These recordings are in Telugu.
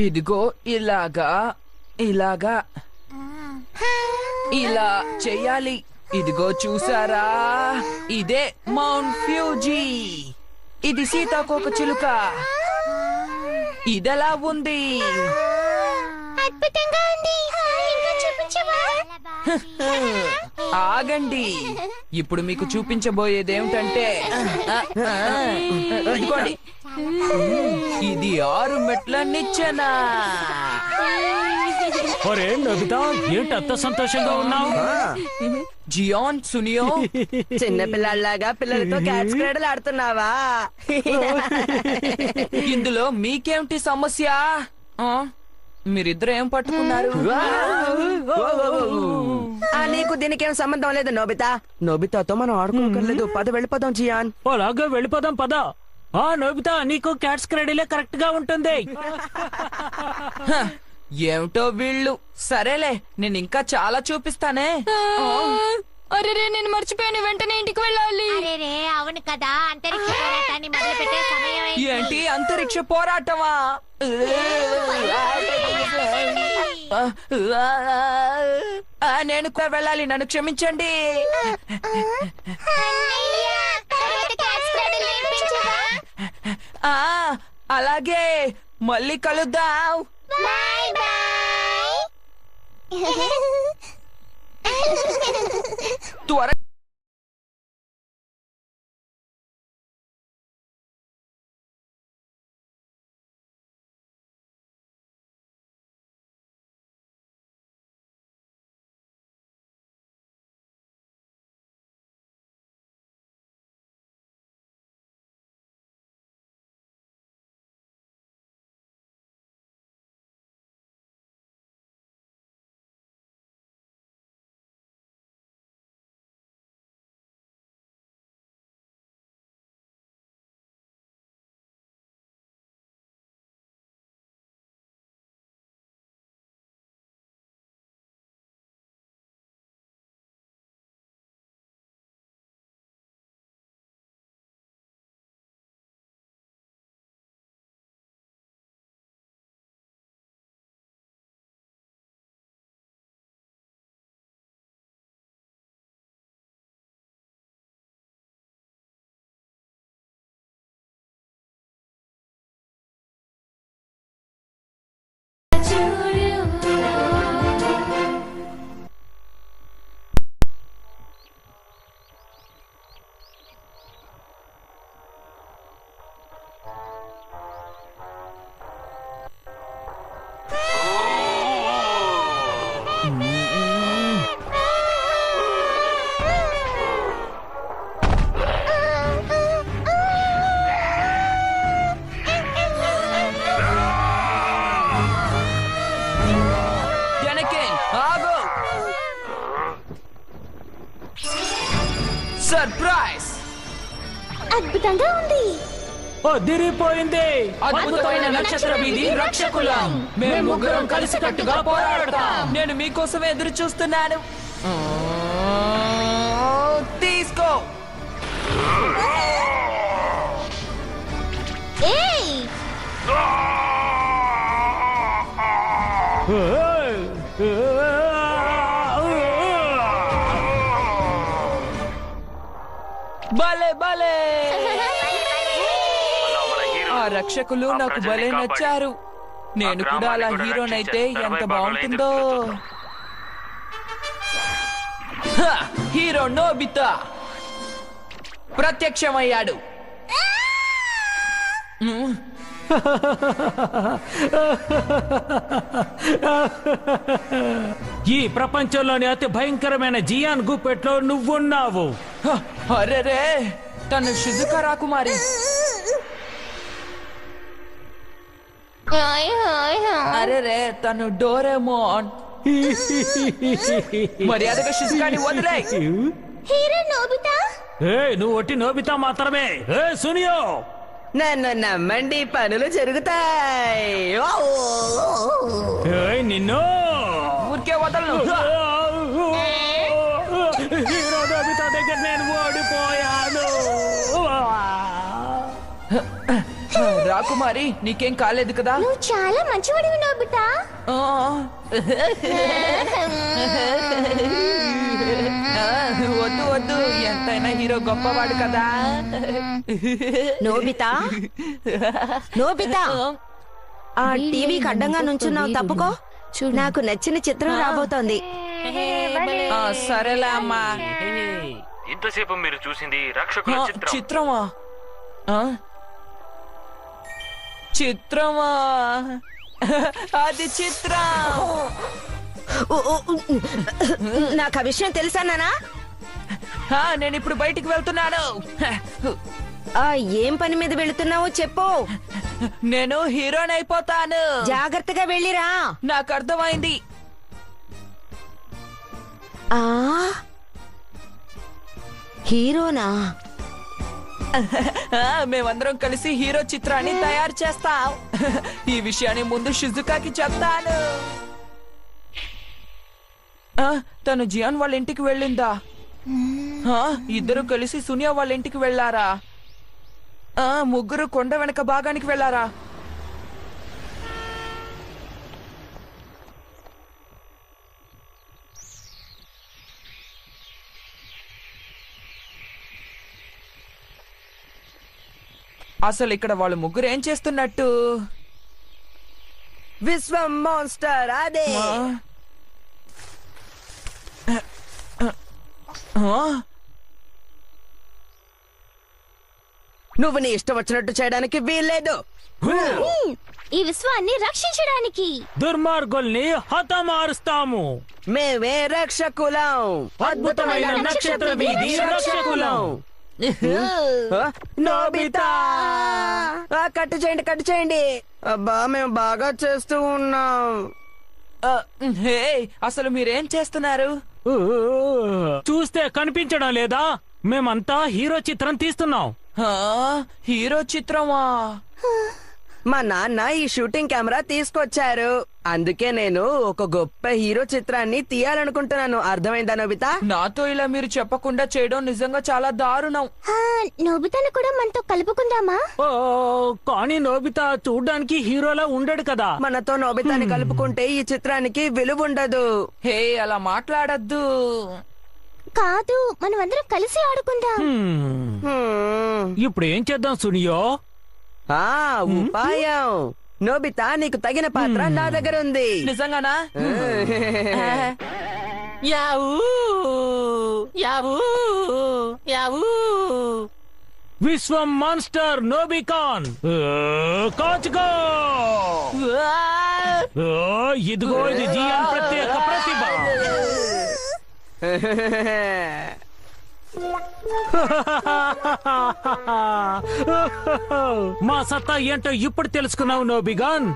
ఇదిగో ఇలాగా ఇలాగా ఇలా చెయ్యాలి. ఇదిగో చూసారా, ఇదే మౌంట్ ఫ్యూజీ. ఇది సీతాకోక చిలుక. ఇదెలా ఉంది? అద్భుతంగా ఉంది. ఇంకా చూపించవా? ఆగండి, ఇప్పుడు మీకు చూపించబోయేది ఏమిటంటే ఇదిగోండి, ఇది 6 మెట్ల నిచ్చెన. ఒరే నోబితా, ఏంటి అంత సంతోషంగా ఉన్నావు? జియాన్, సునియో, చిన్న పిల్లల్లాగా పిల్లలతో క్యాట్స్ క్రీడలు ఆడుతున్నావా? ఇందులో మీకేమిటి సమస్య? ఆ? మీరిద్దరు ఏం పట్టుకున్నారు? నీకు దీనికేం సంబంధం లేదు నోబితా. నోబితాతో మనం ఆడుకోకర్లేదు. పద వెళ్ళిపోదాం జియాన్. అలాగే వెళ్ళిపోదాం పద. నోబితా, నీకు క్యాట్స్ క్రీడలే కరెక్ట్ గా ఉంటుంది. ఏమిటో వీళ్ళు. సరేలే, నేను ఇంకా చాలా చూపిస్తానే. అరే నేను మర్చిపోయాను, వెంటనే ఇంటికి వెళ్ళాలి. అరే అవును కదా, అంతరిక్ష పోరాటాన్ని మొదలు పెట్టే సమయం ఏంటి అంతరిక్ష పోరాటమా? నేను కూడా వెళ్ళాలి, నన్ను క్షమించండి. అలాగే, మళ్ళీ కలుద్దాం. త్వర సర్ప్రైజ్! అద్భుతంగా ఉంది. అదిరిపోయింది. అద్భుతమైన నక్షత్ర వీధి రక్షకులం. మేము ముగ్గురం కలిసికట్టుగా పోరాడతాం. నేను మీకోసం ఎదురు చూస్తున్నాను. తీసుకో. ఏయ్ భలే భలే! ఆ రక్షకులు నాకు భలే నచ్చారు. నేను కూడా అలా హీరోనైతే ఎంత బాగుంటుందో. హీరో నోబితా ప్రత్యక్షమయ్యాడు. ఈ ప్రపంచంలోని అతి భయంకరమైన జియాన్ గుప్పెట్లో నువ్వున్నావు. అరెరే, తను షిజుకా రాకుమారి. అరెరే, తను డోరేమోన్. మర్యాదగా షిజుకాని వదిలే. Hero Nobita. నువ్వు ఒట్టి నోబితా మాత్రమే. సునియో, నన్ను నమ్మండి, పనులు జరుగుతాయి. నిన్ను ఊరికే వదలను. హీరో నోబితా దగ్గర నేను ఓడిపోయాను. రాకుమారి నీకేం కాలేదు కదా? నువ్వు చాలా మంచివాడివి నోబితా. ఆ, వద్దు వద్దు, ఎంతైనా హీరో గొప్పవాడు కదా. నోబితా నోబితా ఆ టీవీకి అడ్డంగా నుంచున్నావు, తప్పుకో. నాకు నచ్చిన చిత్రం రాబోతోంది. ఆ, సరేలే అమ్మా. ఇంతసేపు మీరు చూసింది రక్షకుల ఆ, చిత్రం. చిత్రమా? ఆ? చిత్రమా? అది చిత్రం. నాకు ఆ విషయం తెలుసా నానా? నేను ఇప్పుడు బయటికి వెళ్తున్నాను. ఏం పని మీద వెళుతున్నావో చెప్పు. నేను హీరోని అయిపోతాను. జాగ్రత్తగా వెళ్ళిరా. నాకు అర్థమైంది. ఆ హీరోనా? మేమందరం కలిసి హీరో చిత్రాన్ని తయారు చేస్తాం. ఈ విషయాన్ని ముందు షిజుకాకి చెప్తాను. తను జియాన్ వాళ్ళ ఇంటికి వెళ్ళిందా? ఇద్దరు కలిసి సునియా వాళ్ళ ఇంటికి వెళ్ళారా? ముగ్గురు కొండ వెనక భాగానికి వెళ్ళారా? అసలు ఇక్కడ వాళ్ళు ముగ్గురు ఏం చేస్తున్నట్టు? విశ్వం మాన్స్టర్ అదే. నువ్వు నీ ఇష్టం వచ్చినట్టు చేయడానికి వీల్లేదు. ఈ విశ్వాన్ని రక్షించడానికి దుర్మార్గుల్ని హతమారుస్తాము. మేమే రక్షకులం. అద్భుతమైన నక్షత్ర వీధి రక్షకులం. నోబితా కట్టు చేయండి, కట్టు చేయండి. అబ్బా మేము బాగా చేస్తూ ఉన్నాం. హే, అసలు మీరేం చేస్తున్నారు? చూస్తే కనిపించడం లేదా? మేమంతా హీరో చిత్రం తీస్తున్నాం. హీరో చిత్రమా? మా నాన్న ఈ షూటింగ్ కెమెరా తీసుకొచ్చారు. అందుకే నేను ఒక గొప్ప హీరో చిత్రాన్ని తీయాలనుకుంటున్నాను. అర్థమైందా నోబితా? నాతో ఇలా మీరు చెప్పకుండా చేయడం నిజంగా చాలా దారుణం. నోబితాను కూడా మనతో కలుపుకుందామా? ఓ, కానీ నోబితా చూడ్డానికి హీరోలా ఉండడు కదా. మనతో నోబితాని కలుపుకుంటే ఈ చిత్రానికి విలువ ఉండదు. హే, అలా మాట్లాడద్దు. కాదు, మనం అందరం కలిసి ఆడుకుందాం. ఇప్పుడు ఏం చేద్దాం సునియో? ఉపాయం. నోబితా నీకు తగిన పాత్ర నా దగ్గర ఉంది. నిజంగానా? యావూ యావూ యావూ విశ్వం మాన్స్టర్ నోబికాన్ కాచుకో. ఇదిగో ఇది జియాన్ ప్రత్యేక ప్రతిభ. మా సత్తా ఏంటో ఇప్పుడు తెలుసుకున్నావు నోబిగాన్.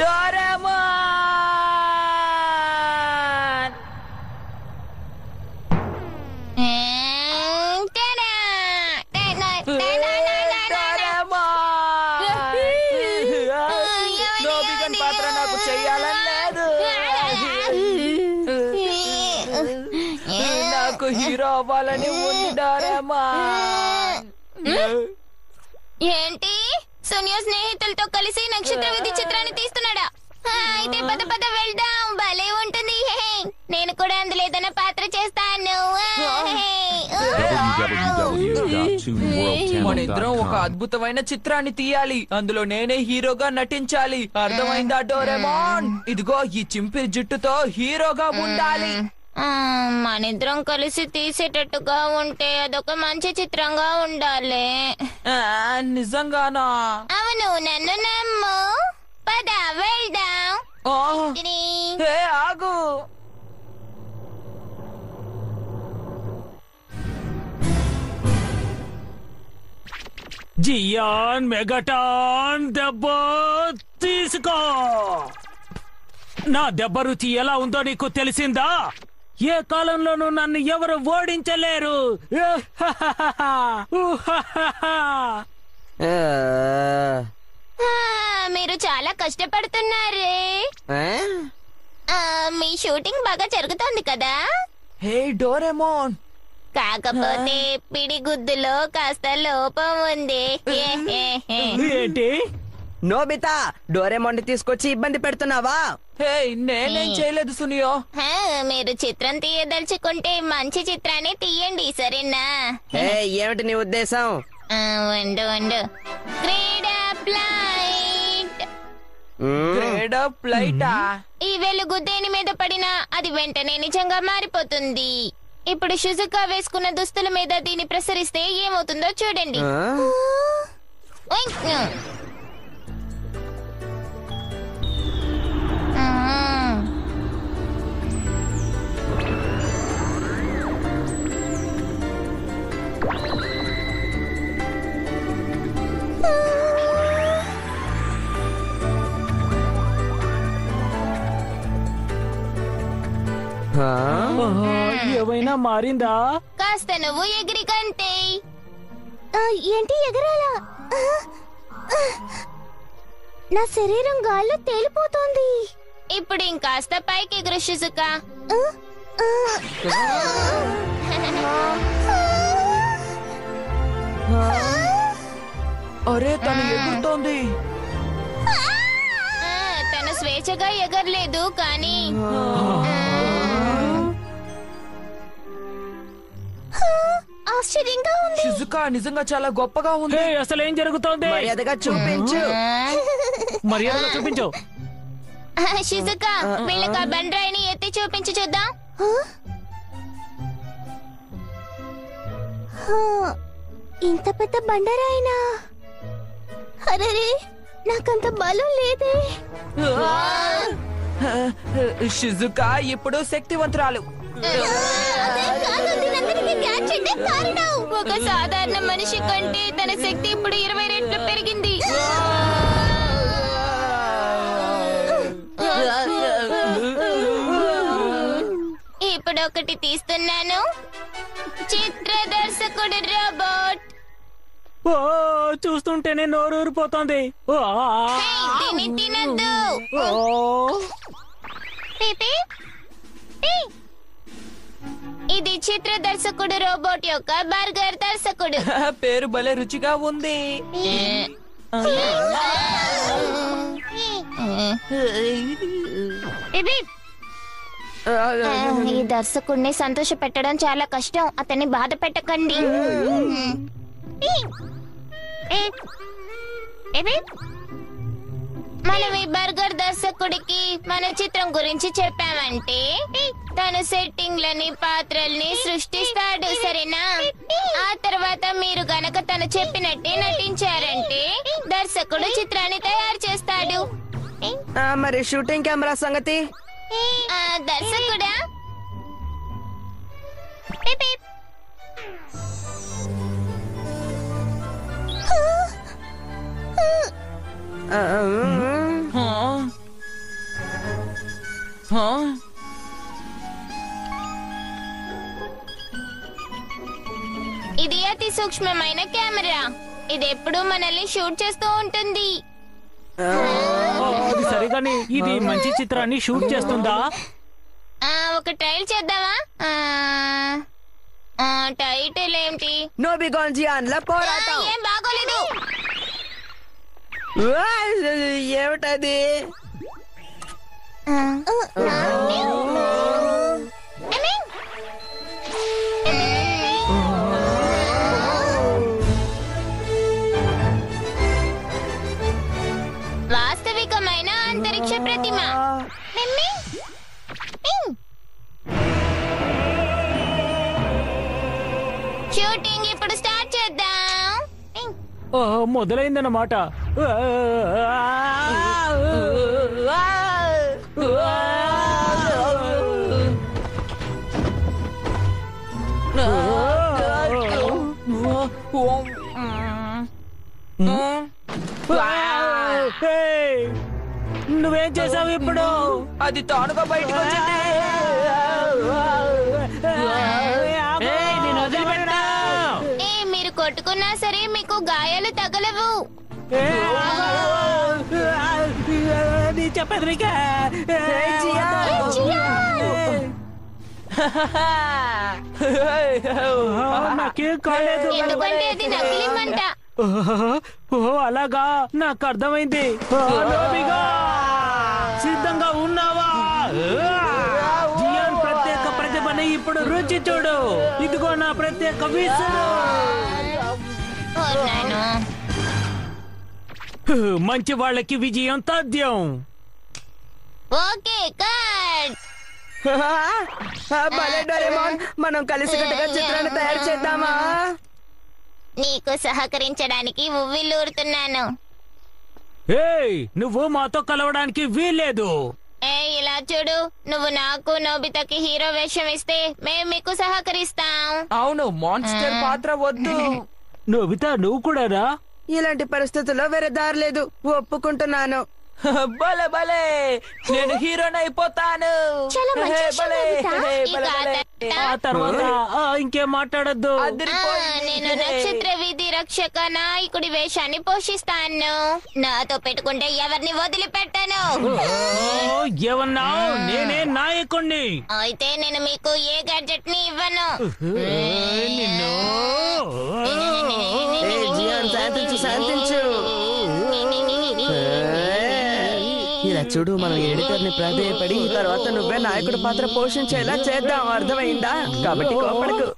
డోరేమాన్! నోబిగన్ పాత్ర నాకు చెయ్యాలని లేదు. నాకు హీరో అవ్వాలని ఉంది డోరేమాన్. ఏంటి, సోనియా స్నేహితులతో కలిసి నక్షత్ర విధి చిత్రాన్ని తీస్తున్నాడా? అయితే పద పద వెళ్దాం, భలే ఉంటుంది. నేను కూడా అందులో ఏదైనా పాత్ర చేస్తాను. మనిద్దరం ఒక అద్భుతమైన చిత్రాన్ని తీయాలి. అందులో నేనే హీరోగా నటించాలి. అర్థమైందా డోరేమాన్? ఇదిగో ఈ చింపిరి జుట్టుతో హీరోగా ఉండాలి. మనిద్దరం కలిసి తీసేటట్టుగా ఉంటే అదొక మంచి చిత్రంగా ఉండాలి. నిజంగానా? అవును, నన్ను నమ్ము. పద వెళ్దాం. హే, ఆగు. జియాన్ మెగాటాన్ దెబ్బ తీసుకో. నా దెబ్బ రుచి ఎలా ఉందో నీకు తెలిసిందా? ఏ కాలంలోనూ నన్ను ఎవరు ఓడించలేరు. మీరు చాలా కష్టపడుతున్నారే. మీ షూటింగ్ బాగా జరుగుతోంది కదా? హే డోరేమాన్, కాకపోతే పిడిగుద్దులో కాస్త లోపం ఉంది. ఏంటి? నోబితా, డోరేమోన్ తీసుకొచ్చి ఇబ్బంది పెడుతున్నావా? హే నేనేం చేయలేదు సునియో. హా, మీరు చిత్రం తీయదలుచుకుంటే మంచి చిత్రాన్ని తీయండి, సరేనా? ఏ ఏమిటి నీ ఉద్దేశం? ఉండు క్రీడా ఫ్లైట్. Grade up లైటా? ఈ వెలుగు దేని మీద పడినా అది వెంటనే నిజంగా మారిపోతుంది. ఇప్పుడు షుజుకా వేసుకున్న దుస్తుల మీద దీన్ని ప్రసరిస్తే ఏమవుతుందో చూడండి. ఆ? ఓయ్. ఆ? ఏమైనా మారిందా? కాస్త నువ్వు ఎగిరి కంటే. ఏంటి ఎగరాలా? నా శరీరం గాల్లో తేలిపోతోంది. ఇప్పుడు ఇంకాస్త పైకి ఎగురు షుజుకా. అరే తను ఎగురుతోంది. తను స్వేచ్ఛగా ఎగరలేదు కానీ ఆశ్చర్యంగా ఉంది. షిజుకా నిజంగా చాలా గొప్పగా హే, ఉంది. అసలు ఏం జరుగుతోంది? మర్యాదగా చూపించు. మర్యాదగా చూపించు. షిజుకా, వీళ్ళకి ఆ బండరాయిని ఎత్తి చూపించి చూద్దాం. ఇంత పెద్ద బండరాయినా? అరే, నాకంత బలం లేదే. షిజుకా ఇప్పుడు శక్తివంతురాలు. ఒక సాధారణ మనిషి కంటే తన శక్తి ఇప్పుడు 20 రెట్లు పెరిగింది. ఇప్పుడు ఒకటి తీస్తున్నాను. చిత్ర దర్శకుడు రోబోట్. ఓ, చూస్తుంటేనే నోరు ఊరిపోతోంది. ఓ, దీన్ని తినద్దు. ఓ. పీపీ, పీ. ఇది చిత్ర దర్శకుడు రోబోట్ యొక్క బర్గర్ దర్శకుడు. పేరు భలే రుచిగా ఉంది. పీపీ. ఈ దర్శకుడిని సంతోష పెట్టడం చాలా కష్టం. అతన్ని బాధ పెట్టకండి. మనం ఈ బర్గర్ దర్శకుడికి మన చిత్రం గురించి చెప్పామంటే తను సెట్టింగ్లని పాత్రల్ని సృష్టిస్తాడు, సరేనా? ఆ తర్వాత మీరు గనక తను చెప్పినట్టే నటించారంటే దర్శకుడు చిత్రాన్ని తయారు చేస్తాడు. మరి షూటింగ్ కెమెరా సంగతి? దర్శకుడా? పీప్ పీప్. ఇది అతి సూక్ష్మమైన కెమెరా. ఇది ఎప్పుడూ మనల్ని షూట్ చేస్తూ ఉంటుంది. అది సరిగాని ఇది మంచి చిత్రాన్ని షూట్ చేస్తుందా? ఒక ట్రైల్ చేద్దామా? టైటిల్ ఏంటి? నోబిగాన్జియాన్ల పోరాటం. ఏం బాగోలేదు. ఏమిటది? వాస్తవికమైన అంతరిక్ష ప్రతిమ. షూటింగ్ ఇప్పుడు స్టార్ట్ చేద్దాం. మొదలైందన్నమాట. నువ్వేం చేసావు ఇప్పుడు? అది తానుగా బయటకు వచ్చింది. మీరు కొట్టుకున్నా సరే మీకు గాయాలు తగలవు. చెప్పేది నాకేం కాలేదు. ఎందుకంటే అది నకిలీ మంట. ఓ అలాగా, నాకు అర్థమైంది. నోబిగా, సిద్ధంగా ఉన్నావా? జియాన్ ప్రత్యేక ప్రతిభని ఇప్పుడు రుచి చూడు. ఇదిగో నా ప్రత్యేక విసురు. ఓ నాయనో. మంచి వాళ్ళకి విజయం తథ్యం. Okay cut. భలే డోరేమోన్, మనం కలిసికట్టుగా చిత్రాన్ని తయారు చేద్దామా? నీకు సహకరించడానికి ఉవ్విల్లూరుతున్నాను. ఏయ్, నువ్వు మాతో కలవడానికి వీల్లేదు. ఇలా చూడు, నువ్వు నాకు నోబితాకి హీరో వేషం ఇస్తే మేము మీకు సహకరిస్తాం. అవును, మాన్స్టర్ పాత్ర వద్దు. నోబితా, నువ్వు కూడానా? ఇలాంటి పరిస్థితుల్లో వేరే దారి లేదు, ఒప్పుకుంటున్నాను. భలే భలే, నేను హీరోని అయిపోతాను. చాలా మంచి హే, విషయం, భలే, నోబితా. హే, ఇక భలే, ఆ భలే. ఆ తర్వాత ఇంకేం మాట్లాడద్దు. అదిరిపోయింది. నేను నక్షత్ర వీధి రక్షక నాయకుడి వేషాన్ని పోషిస్తాను. నాతో పెట్టుకుంటే ఎవరిని వదిలిపెట్టాను. ఏమన్నా? నేనే నాయకుణ్ణి. అయితే నేను మీకు ఏ గ్యాడ్జెట్ ని ఇవ్వను. నిన్ను జియాన్, శాంతించు శాంతించు. ఇలా చూడు, మనం ఎడిటర్ ని ప్రాధేయపడి తర్వాత నువ్వే నాయకుడి పాత్ర పోషించేలా చేద్దాం, అర్థమైందా? కాబట్టి కోపడకు.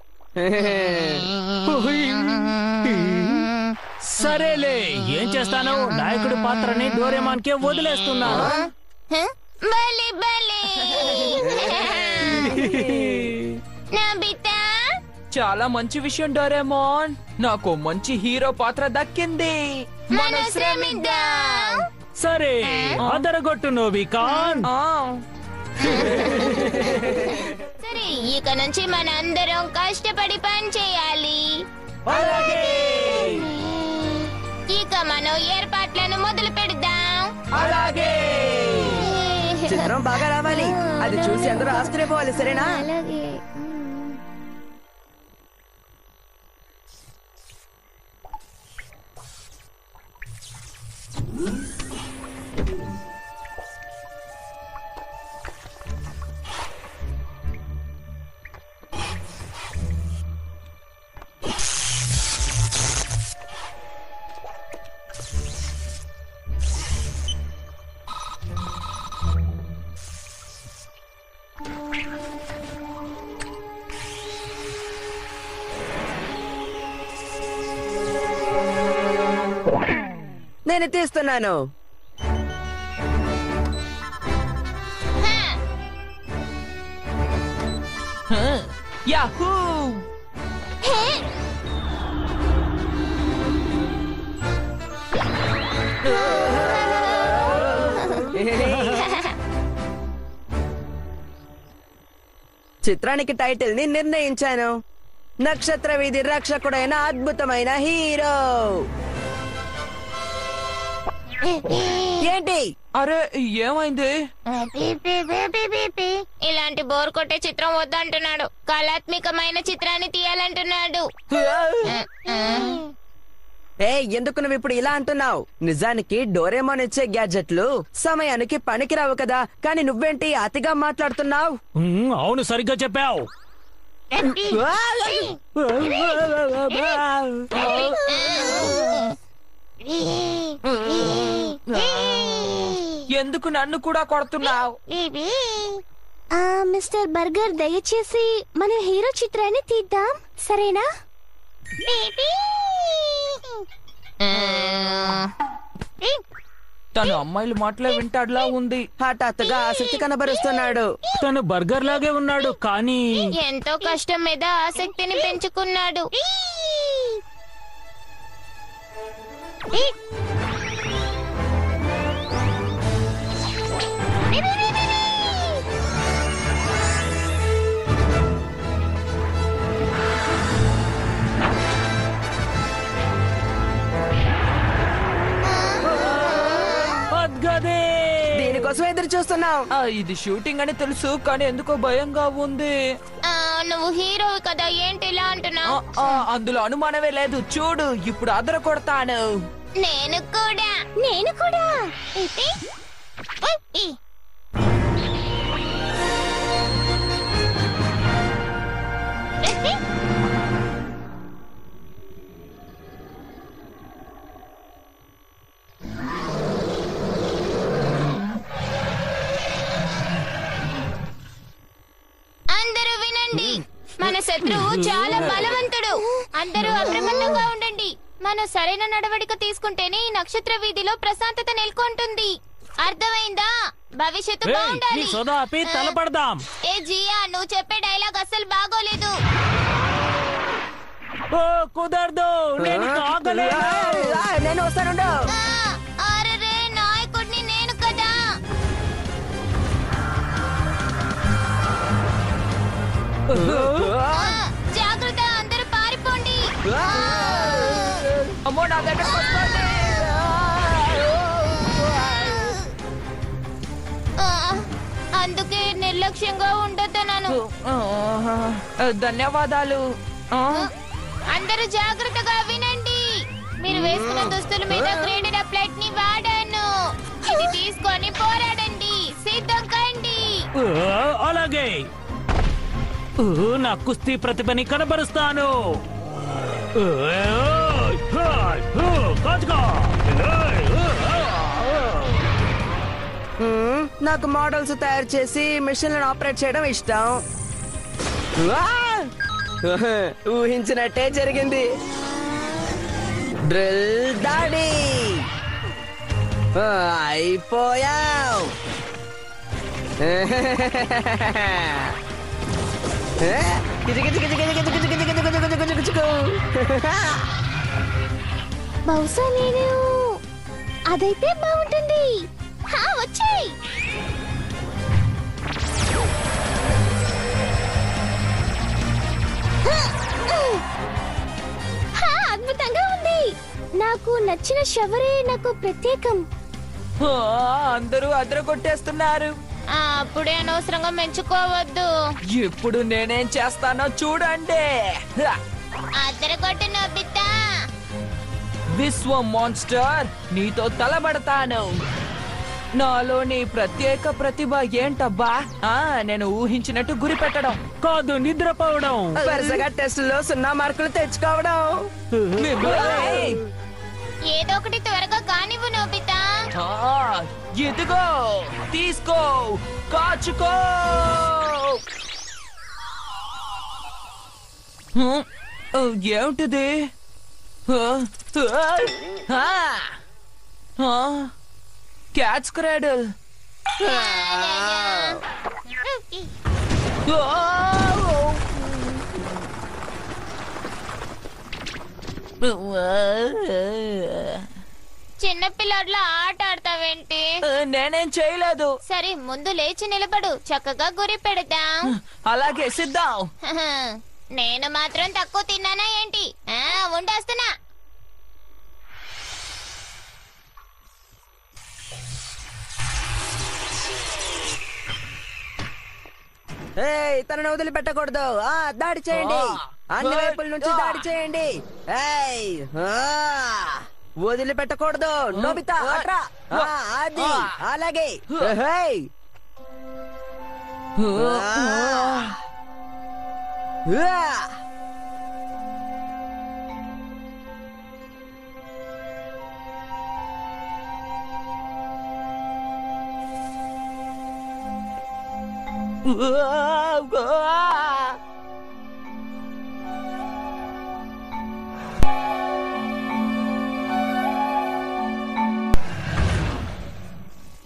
సరేలే, ఏం చేస్తాను? నాయకుడి పాత్రని డోరేమాన్ కే వదిలేస్తున్నాను. భలే భలే. నోబితా, చాలా మంచి విషయం డోరేమోన్, నాకు మంచి హీరో పాత్ర దక్కింది. మనం శ్రమిద్దాం. సరే, అదరగొట్టు నోబికాన్. ఆ, సరే, ఇక నుంచి మనందరం కష్టపడి పని చేయాలి. ఇక మనం ఏర్పాట్లను మొదలు పెడదాం. అలాగే. చిత్రం బాగా రావాలి, అది చూసి అందరూ ఆశ్చర్యపోవాలి, సరేనా? నేను తీస్తున్నాను. యాహూ. చిత్రానికి టైటిల్ ని నిర్ణయించాను, నక్షత్ర వీధి రక్షకుడైన అద్భుతమైన హీరో. ఏంటి? అరే, ఏమైంది? ఇలాంటి బోర్ కొట్టే చిత్రం వద్దంటున్నాడు. కళాత్మకమైన చిత్రాన్ని తీయాలంటున్నాడు. ఎందుకు నువ్వు ఇప్పుడు ఇలా అంటున్నావు? నిజానికి డోరేమోన్ ఇచ్చే గ్యాడ్జెట్లు సమయానికి పనికిరావు కదా, కానీ నువ్వేంటి అతిగా మాట్లాడుతున్నావు? అవును, సరిగ్గా చెప్పావు. ఎందుకు నన్ను కూడా కొడుతున్నావు? మిస్టర్ బర్గర్, దయచేసి మన హీరో చిత్రాన్ని తీద్దాం, సరేనా? తను అమ్మాయిలు మాటలే వింటాడులా ఉంది. హఠాత్తుగా ఆసక్తి కనబరుస్తున్నాడు. తను బర్గర్ లాగే ఉన్నాడు, కానీ ఎంతో కష్టం మీద ఆసక్తిని పెంచుకున్నాడు. దీనికోసం ఎదురు చూస్తున్నాం. ఇది షూటింగ్ అని తెలుసు, కానీ ఎందుకో భయంగా ఉంది. నువ్వు హీరో కదా, ఏంటి ఇలా అంటున్నావు? అందులో అనుమానమే లేదు. చూడు, ఇప్పుడు అదర కొడతాను. నేను కూడా. నేను కూడా. చాలా బలవంతుడు. అందరూ అప్రమత్తంగా ఉండండి. మనం సరైన నడవడిక తీసుకుంటేనే ఈ నక్షత్ర వీధిలో ప్రశాంతత నెలకొంటుంది. అర్థమైందా? భవిష్యత్తు ఏయ్, బాగుండాలి. నీ సోదా ఆపి తలపడదాం. ఏ జియా, నువ్వు చెప్పే డైలాగ్ అస్సలు బాగోలేదు. ఓ కుదరదు, నేను ఇక ఆగలేను. నేను వస్తానుండు. అరే నాయకుడిని నేను కదా. జాగ్రత్త, అందరూ పారిపోండి. అమ్మో నా దగ్గరకు వస్తుంది. అందుకే నిర్లక్ష్యంగా ఉండొద్దన్నాను. ధన్యవాదాలు. అందరూ జాగ్రత్తగా వినండి. మీరు వేసుకున్న దుస్తుల మీద గ్రేడెడ్ అప్లైట్ ని వాడాను. ఇది తీసుకొని పోరాడండి. సిద్ధం కండి. అలాగే నా కుస్తీ ప్రతిభని కనబరుస్తాను. నాకు మోడల్స్ తయారు చేసి మిషన్లను ఆపరేట్ చేయడం ఇష్టం. ఊహించినట్టే జరిగింది. డ్రిల్ దాడి అయిపోయావు. బహుశా నేను అదైతే బాగుంటుంది. వచ్చేయ్. అద్భుతంగా ఉంది. నాకు నచ్చిన షవరే నాకు ప్రత్యేకం. అందరూ అదరగొట్టేస్తున్నారు. అప్పుడే అనవసరంగా మెచ్చుకోవద్దు. ఇప్పుడు నేనేం చేస్తానో చూడండి. అద్దరగొట్టు నోబితా. విశ్వ మాన్స్టర్, నీతో తలబడతాను. నాలోని ప్రత్యేక ప్రతిభ ఏంటబ్బా? నేను ఊహించినట్టు గురి పెట్టడం కాదు, నిద్రపోవడం. వరుసగా టెస్టులో 0 మార్కులు తెచ్చుకోవడం. ఏదో ఒకటి త్వరగా కానివ్వు నోబితా. ఇదిగో తీసుకో, కాచుకో. ఏమిటిది? Catch cradle. చిన్నపిల్లాడ్లా ఆట ఆడతావేంటి? నేనేం చేయలేదు. సరే, ముందు లేచి నిలబడు. చక్కగా గురి పెడదాం. అలాగే సిద్ధం. నేను మాత్రం తక్కువ తిన్నానా ఏంటి? ఉండేస్తున్నా. తనను వదిలిపెట్టకూడదు. దాడి చేయండి. అన్ని వైపుల నుంచి దాడి చేయండి. వదిలిపెట్టకూడదు. నోబితా అట్రా. అది అలాగే.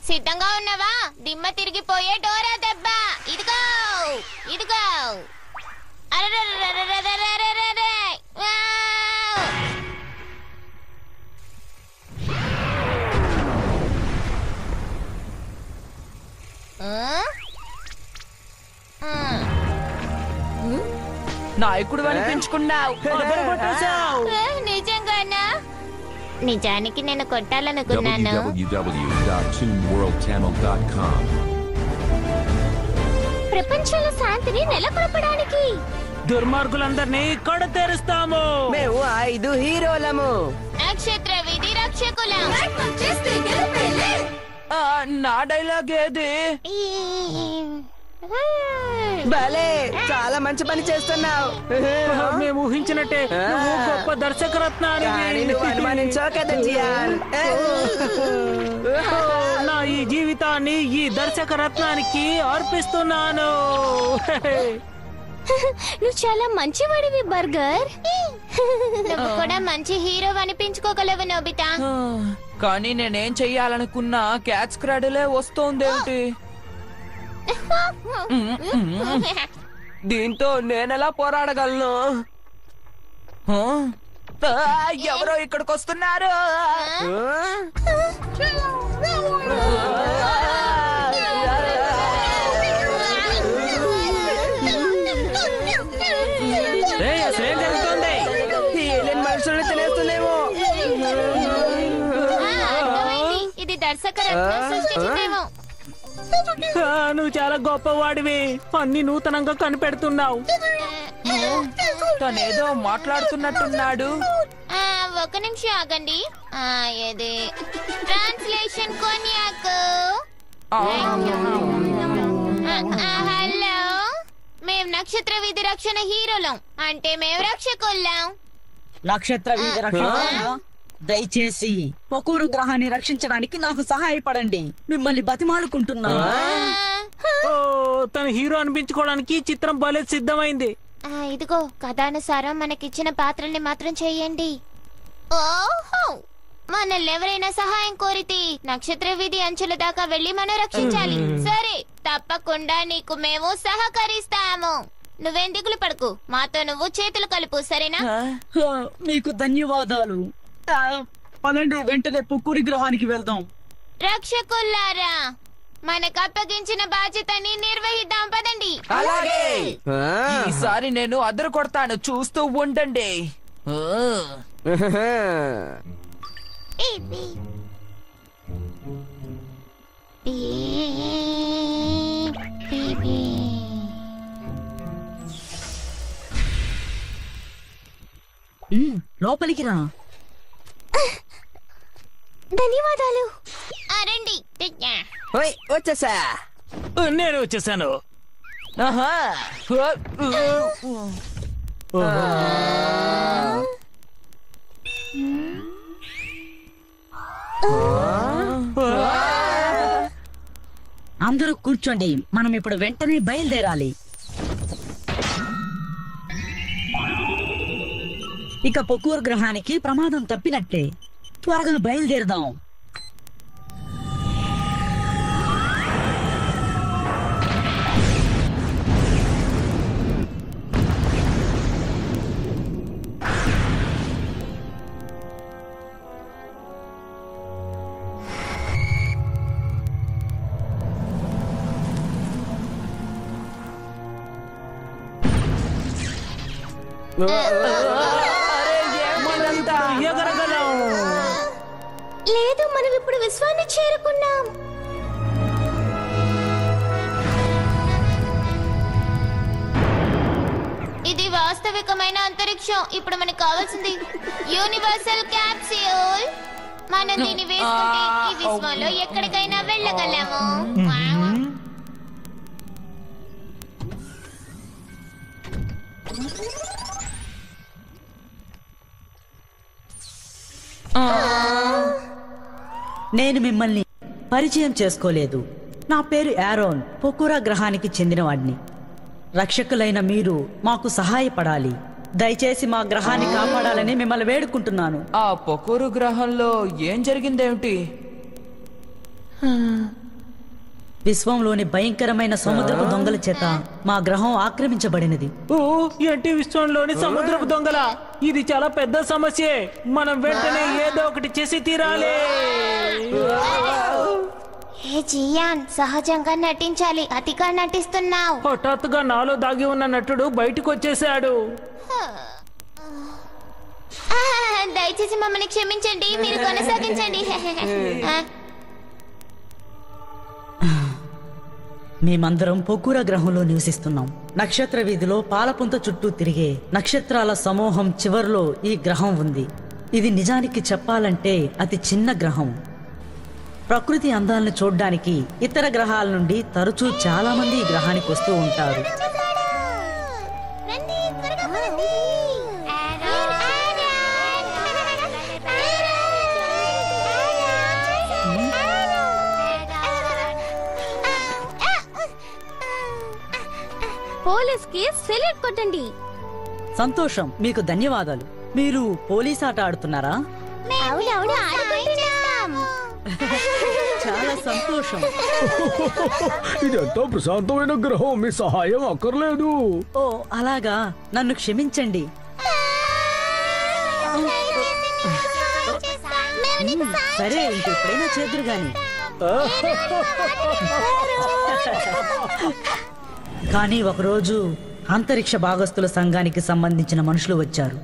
సిద్ధంగా ఉన్నావా? దిమ్మ తిరిగిపోయే డోరా దెబ్బ. ఇదిగో ఇదిగో. అరెరెరెరెరెరెరెరెరెరె. వావ్! నాయకుడు అనిపించుకున్నావు. నిజంగానా? నిజానికి నేను కొట్టాలనుకున్నాను. www.toonworldtamil.com ప్రపంచంలో శాంతిని నెలకొల్పడానికి దుర్మార్గులందరినీ కడతెరుస్తాము. మేము 5 హీరోలము. నక్షత్ర విధి రక్షకులం. నా డైలాగ్ ఏది? భలే, చాలా మంచి పని చేస్తున్నావు. మేము ఊహించినట్టే నువ్వు గొప్ప కానీ దర్శకరత్నానివి. నువ్వు అనుమానించావు కదా జియాన్. నా ఈ జీవితాన్ని ఈ దర్శకరత్నానికి అర్పిస్తున్నాను. నువ్వు చాలా మంచివాడివి బర్గర్. నువ్వు కూడా మంచి హీరో అనిపించుకోగలవు నోబితా. కానీ నేనేం చెయ్యాలనుకున్నా క్యాచ్ క్రాడలే వస్తోందేంటి? దీంతో నేనెలా పోరాడగలను? ఆ? ఎవరో ఇక్కడికి వస్తున్నారు. ఏయ్, అసలేం జరుగుతోంది? ఈ ఏలియన్ మనుషుల్ని తినేస్తుందేమో. అర్థమైంది. ఇది దర్శకరత్నం సృష్టించిందేమో. నువ్వు చాలా గొప్పవాడివి, అన్ని నూతనంగా కనిపెడుతున్నావు. తనేదో మాట్లాడుతున్నట్టున్నాడు. ఒక నిమిషం ఆగండి. ఇది ట్రాన్స్లేషన్ కొన్యాక్. హలో, మేం నక్షత్ర వీధి రక్షణ హీరోలం. అంటే మేము రక్షకుల్లాం. నక్షత్ర వీధి రక్షణ, దయచేసి పొకూరు గ్రహాన్ని రక్షించడానికి నాకు సహాయపడండి. మిమ్మల్ని బతిమాలుకుంటున్నా. ఓ, తను హీరో అనిపించుకోవడానికి ఈ చిత్రం భలే సిద్ధమైంది. ఇదిగో కథానుసారం మనకిచ్చిన పాత్రల్ని మాత్రం చెయ్యండి. ఓహో, మనల్ని ఎవరైనా సహాయం కోరితే నక్షత్ర వీధి అంచుల దాకా వెళ్లి మనం రక్షించాలి. సరే, తప్పకుండా నీకు మేము సహకరిస్తాము. నువ్వేం దిగులు పడకు, మాతో నువ్వు చేతులు కలుపు, సరేనా? మీకు ధన్యవాదాలు. పదండి, వెంటనే పొక్కూరి గ్రహానికి వెళ్దాం. రక్షకుల్లారా, మనకు అప్పగించిన బాధ్యతని నిర్వహిద్దాం, పదండి. అలాగే. ఆ. ఈసారి నేను అదరు కొడతాను, చూస్తూ ఉండండి. లోపలికి రా. ధన్యవాదాలు. రండి. ఓయ్, వచ్చేసా. నేను వచ్చేసాను. ఆహా. అందరూ కూర్చోండి, మనం ఇప్పుడు వెంటనే బయలుదేరాలి. ఇక పొకూరు గ్రహానికి ప్రమాదం తప్పినట్టే. త్వరగా బయలుదేరదాం. ఎగరగలం. లేదు, మనం ఇప్పుడు విశ్వాన్ని చేరుకున్నాం. ఇది వాస్తవికమైన అంతరిక్షం. ఇప్పుడు మనకు కావాల్సింది యూనివర్సల్ క్యాప్సూల్. మనం దీన్ని వేసుకుంటే ఈ విశ్వంలో ఎక్కడికైనా వెళ్ళగలము. నేను మిమ్మల్ని పరిచయం చేసుకోలేదు. నా పేరు యారోన్, పొకూరా గ్రహానికి చెందినవాడిని. రక్షకులైన మీరు మాకు సహాయపడాలి. దయచేసి మా గ్రహాన్ని కాపాడాలని మిమ్మల్ని వేడుకుంటున్నాను. ఆ పొకూరు గ్రహంలో ఏం జరిగిందేమిటి? విశ్వంలోని భయంకరమైన సముద్రపు దొంగల చేత మా గ్రహం ఆక్రమించబడినది. ఓ, ఏంటి విశ్వంలోని సముద్రపు దొంగల? ఇది చాలా పెద్ద సమస్యే. మనం వెంటనే ఏదో ఒకటి చేసి తీరాలి. హే జియాన్, సహజంగా నటించాలి, అతిగా నటిస్తున్నావు. హఠాత్తుగా నాలో దాగి ఉన్న నటుడు బయటకు వచ్చేసాడు. దయచేసి మమ్మల్ని క్షమించండి, మీరు కొనసాగించండి. మేమందరం పొకూరా గ్రహంలో నివసిస్తున్నాం. నక్షత్ర వీధిలో పాలపుంత చుట్టూ తిరిగే నక్షత్రాల సమూహం చివర్లో ఈ గ్రహం ఉంది. ఇది నిజానికి చెప్పాలంటే అతి చిన్న గ్రహం. ప్రకృతి అందాలను చూడ్డానికి ఇతర గ్రహాల నుండి తరచూ చాలా మంది ఈ గ్రహానికి వస్తూ ఉంటారు. పోలీస్ కి సెల్యూట్ కొట్టండి. సంతోషం, మీకు ధన్యవాదాలు. మీరు పోలీస్ ఆట ఆడుతున్నారా? అవునవును, ఆడుకుంటున్నాం. చాలా సంతోషం. ఇదెంతో ప్రశాంతమైన గ్రహం, మీ సహాయం అక్కర్లేదు. ఓ అలాగా, నన్ను క్షమించండి. సరే, ఇంకెప్పుడైనా చేద్దరు గాని. కానీ ఒకరోజు అంతరిక్ష భాగస్తుల సంఘానికి సంబంధించిన మనుషులు వచ్చారు.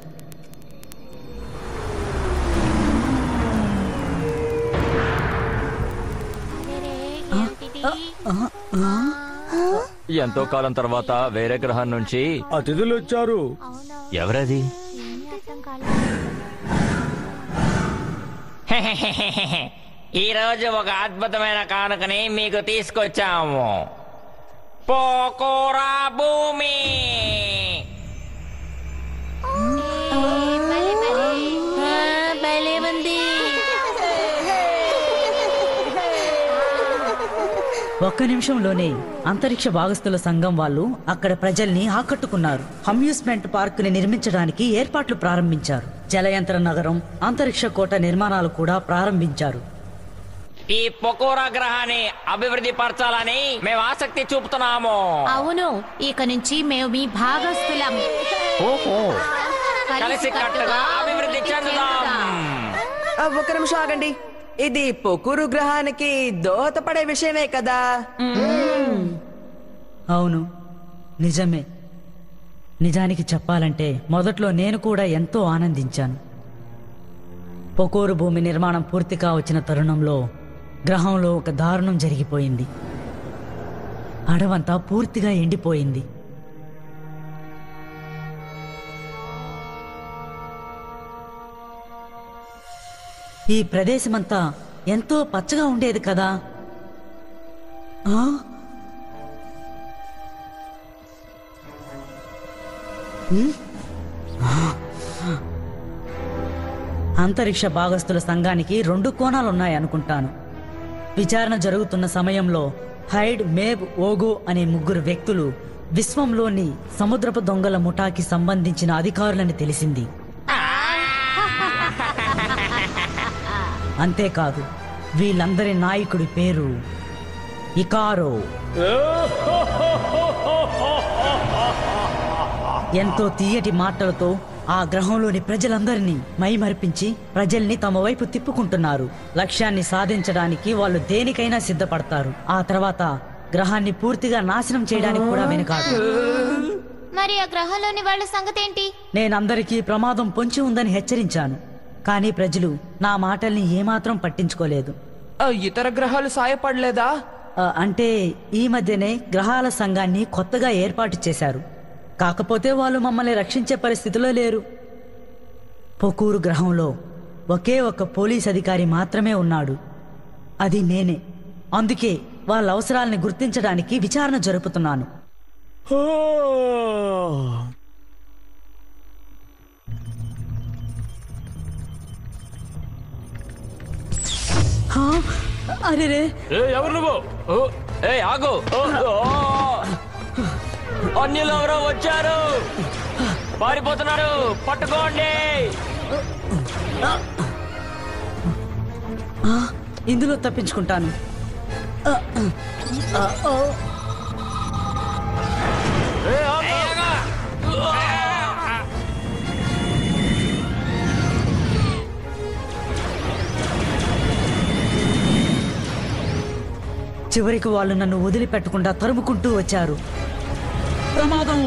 ఎంతో కాలం తర్వాత వేరే గ్రహం నుంచి అతిథులు వచ్చారు. ఎవరది? ఈ రోజు ఒక అద్భుతమైన కానుకని మీకు తీసుకొచ్చాము. పోకోరా భూమి. భలే ఉంది. ఒక్క నిమిషంలోనే అంతరిక్ష భాగస్తుల సంఘం వాళ్ళు అక్కడ ప్రజల్ని ఆకట్టుకున్నారు. అమ్యూస్మెంట్ పార్క్ ని నిర్మించడానికి ఏర్పాట్లు ప్రారంభించారు. జలయంత్ర నగరం, అంతరిక్ష కోట నిర్మాణాలు కూడా ప్రారంభించారు. ఈ పొకోరా గ్రహాన్ని అభివృద్ధి పరచాలని మేము ఆసక్తి చూపుతున్నాము. అవును, ఇక నుంచి మేము మీ భాగస్థులం. కలిసి కట్టుగా అభివృద్ధి చెందుదాం. ఒక్క నిమిషం ఆగండి. ఇది పొకురు గ్రహానికి దోహదపడే విషయమే కదా? అవును, నిజమే. నిజానికి చెప్పాలంటే మొదట్లో నేను కూడా ఎంతో ఆనందించాను. పొకోరు భూమి నిర్మాణం పూర్తిగా వచ్చిన తరుణంలో గ్రహంలో ఒక దారుణం జరిగిపోయింది. అడవంతా పూర్తిగా ఎండిపోయింది. ఈ ప్రదేశమంతా ఎంతో పచ్చగా ఉండేది కదా. అంతరిక్ష భాగస్తుల సంఘానికి 2 కోణాలున్నాయి అనుకుంటాను. విచారణ జరుగుతున్న సమయంలో హైడ్, మేబ్, ఓగో అనే 3 వ్యక్తులు విశ్వంలోని సముద్రపు దొంగల ముఠాకి సంబంధించిన అధికారులని తెలిసింది. అంతేకాదు, వీళ్ళందరి నాయకుడి పేరు ఇకారో. ఎంతో తీయటి మాటలతో ఆ గ్రహంలోని ప్రజలందరినీ మైమరిపించి ప్రజల్ని తమ వైపు తిప్పుకుంటున్నారు. లక్ష్యాన్ని సాధించడానికి వాళ్ళు దేనికైనా సిద్ధపడతారు. ఆ తర్వాత గ్రహాన్ని పూర్తిగా నాశనం చేయడానికి కూడా వెనుకాడు. మరి ఆ గ్రహంలోని వాళ్ళ సంగతి ఏంటి? నేనందరికీ ప్రమాదం పొంచి ఉందని హెచ్చరించాను, కానీ ప్రజలు నా మాటల్ని ఏమాత్రం పట్టించుకోలేదు. ఇతర గ్రహాలు సాయపడలేదా? అంటే ఈ మధ్యనే గ్రహాల సంఘాన్ని కొత్తగా ఏర్పాటు చేశారు. కాకపోతే వాళ్ళు మమ్మల్ని రక్షించే పరిస్థితిలో లేరు. పొకూరు గ్రహంలో ఒకే ఒక పోలీస్ అధికారి మాత్రమే ఉన్నాడు. అది నేనే. అందుకే వాళ్ళ అవసరాల్ని గుర్తించడానికి విచారణ జరుపుతున్నాను. అరే, ఎవరు నువ్వు? ఆగు! అన్యులెవరో వచ్చారు, పారిపోతున్నారు, పట్టుకోండి. ఇందులో తప్పించుకుంటాను. చివరికి వాళ్ళు నన్ను వదిలిపెట్టకుండా తరుముకుంటూ వచ్చారు. ప్రమాదం!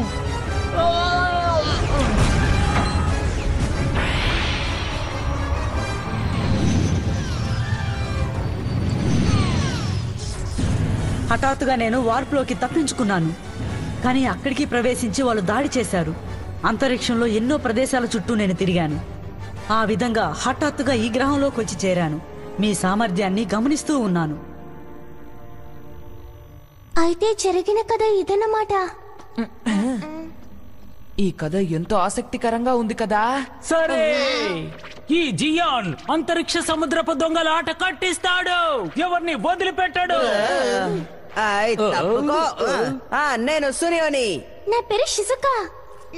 హఠాత్తుగా నేను వార్పులోకి తప్పించుకున్నాను. కానీ అక్కడికి ప్రవేశించి వాళ్ళు దాడి చేశారు. అంతరిక్షంలో ఎన్నో ప్రదేశాల చుట్టూ నేను తిరిగాను. ఆ విధంగా హఠాత్తుగా ఈ గ్రహంలోకి వచ్చి చేరాను. మీ సామర్థ్యాన్ని గమనిస్తూ ఉన్నాను. అయితే జరిగిన కథ ఇదన్నమాట. ఈ కథ ఎంతో ఆసక్తికరంగా ఉంది కదా. సరే, ఈ జియాన్ అంతరిక్ష సముద్రపు దొంగల ఆట కట్టిస్తాడు. ఎవరిని వదిలిపెట్టాడు. తప్పుకో. నేను సునియోని. నా పేరు షిజుకా.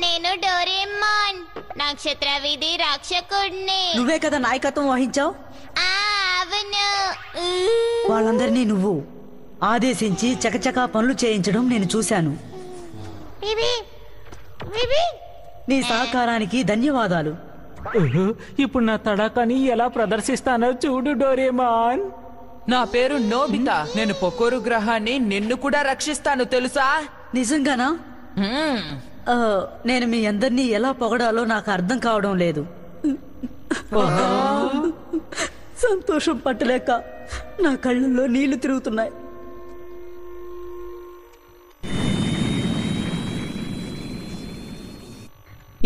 నేను డోరేమాన్ నక్షత్ర వీధి రక్షకుడిని. నువ్వే కదా నాయకత్వం వహించావు. అవును. వాళ్ళందరినీ నువ్వు ఆదేశించి చకచకా పనులు చేయించడం నేను చూశాను. BB, BB. నీ సహకారానికి ధన్యవాదాలు. ఇప్పుడు నా తడాకాని ఎలా ప్రదర్శిస్తానో చూడు డోరేమాన్. నా పేరు నోబితా. నేను పొకోరు గ్రహాన్ని నిన్ను కూడా రక్షిస్తాను తెలుసా? నిజంగానా? హ్మ్. నేను మీ అందరినీ ఎలా పొగడాలో నాకు అర్థం కావడం లేదు. సంతోషం పట్టలేక నా కళ్ళల్లో నీళ్లు తిరుగుతున్నాయి.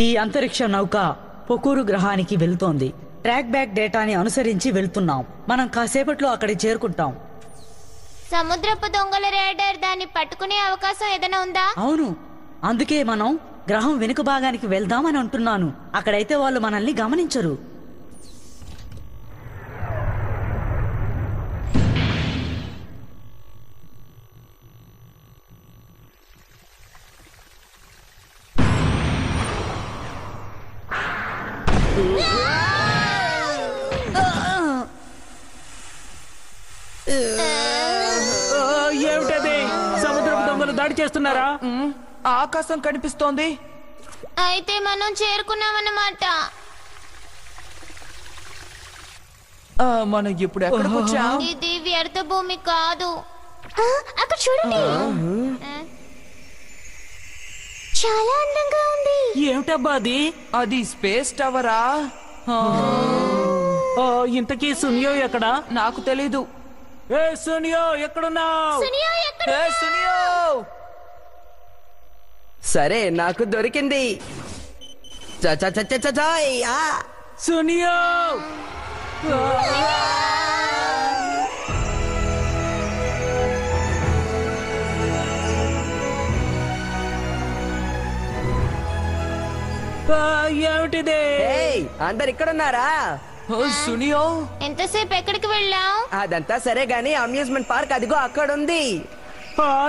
ఈ అంతరిక్ష నౌక పొకూరు గ్రహానికి వెళ్తోంది. ట్రాక్ బ్యాక్ డేటాని అనుసరించి వెళ్తున్నాం. మనం కాసేపట్లో అక్కడికి చేరుకుంటాం. సముద్రపు దొంగల రేడర్ దాన్ని పట్టుకునే అవకాశం ఏదైనా ఉందా? అవును, అందుకే మనం గ్రహం వెనుక భాగానికి వెళ్దామని అంటున్నాను. అక్కడైతే వాళ్ళు మనల్ని గమనించరు. ఏమిటది? సముద్రపు దొంగలు దాడి చేస్తున్నారా? ఆకాశం కనిపిస్తోంది. అయితే మనం చేరుకున్నామన్నమాట. మనం ఇప్పుడు ఎక్కడికి వచ్చాం? ఇది వ్యర్థ భూమి కాదు. అక్కడ చూడండి, చాలా అందంగా ఉంది. ఏమిటబ్బా అది? అది స్పేస్ టవరా? ఇంతకీ సునియో ఎక్కడా? నాకు తెలీదు. ఏ సునియో ఎక్కడున్నావు? ఏ సునియో! సరే, నాకు దొరికింది. సునియో! ఏమిటిదే? అందరు ఇక్కడున్నారా? సునియో, ఎంతసేపు ఎక్కడికి వెళ్ళాం? అదంతా సరే గాని అమ్యూజ్మెంట్ పార్క్ అదిగో అక్కడుంది.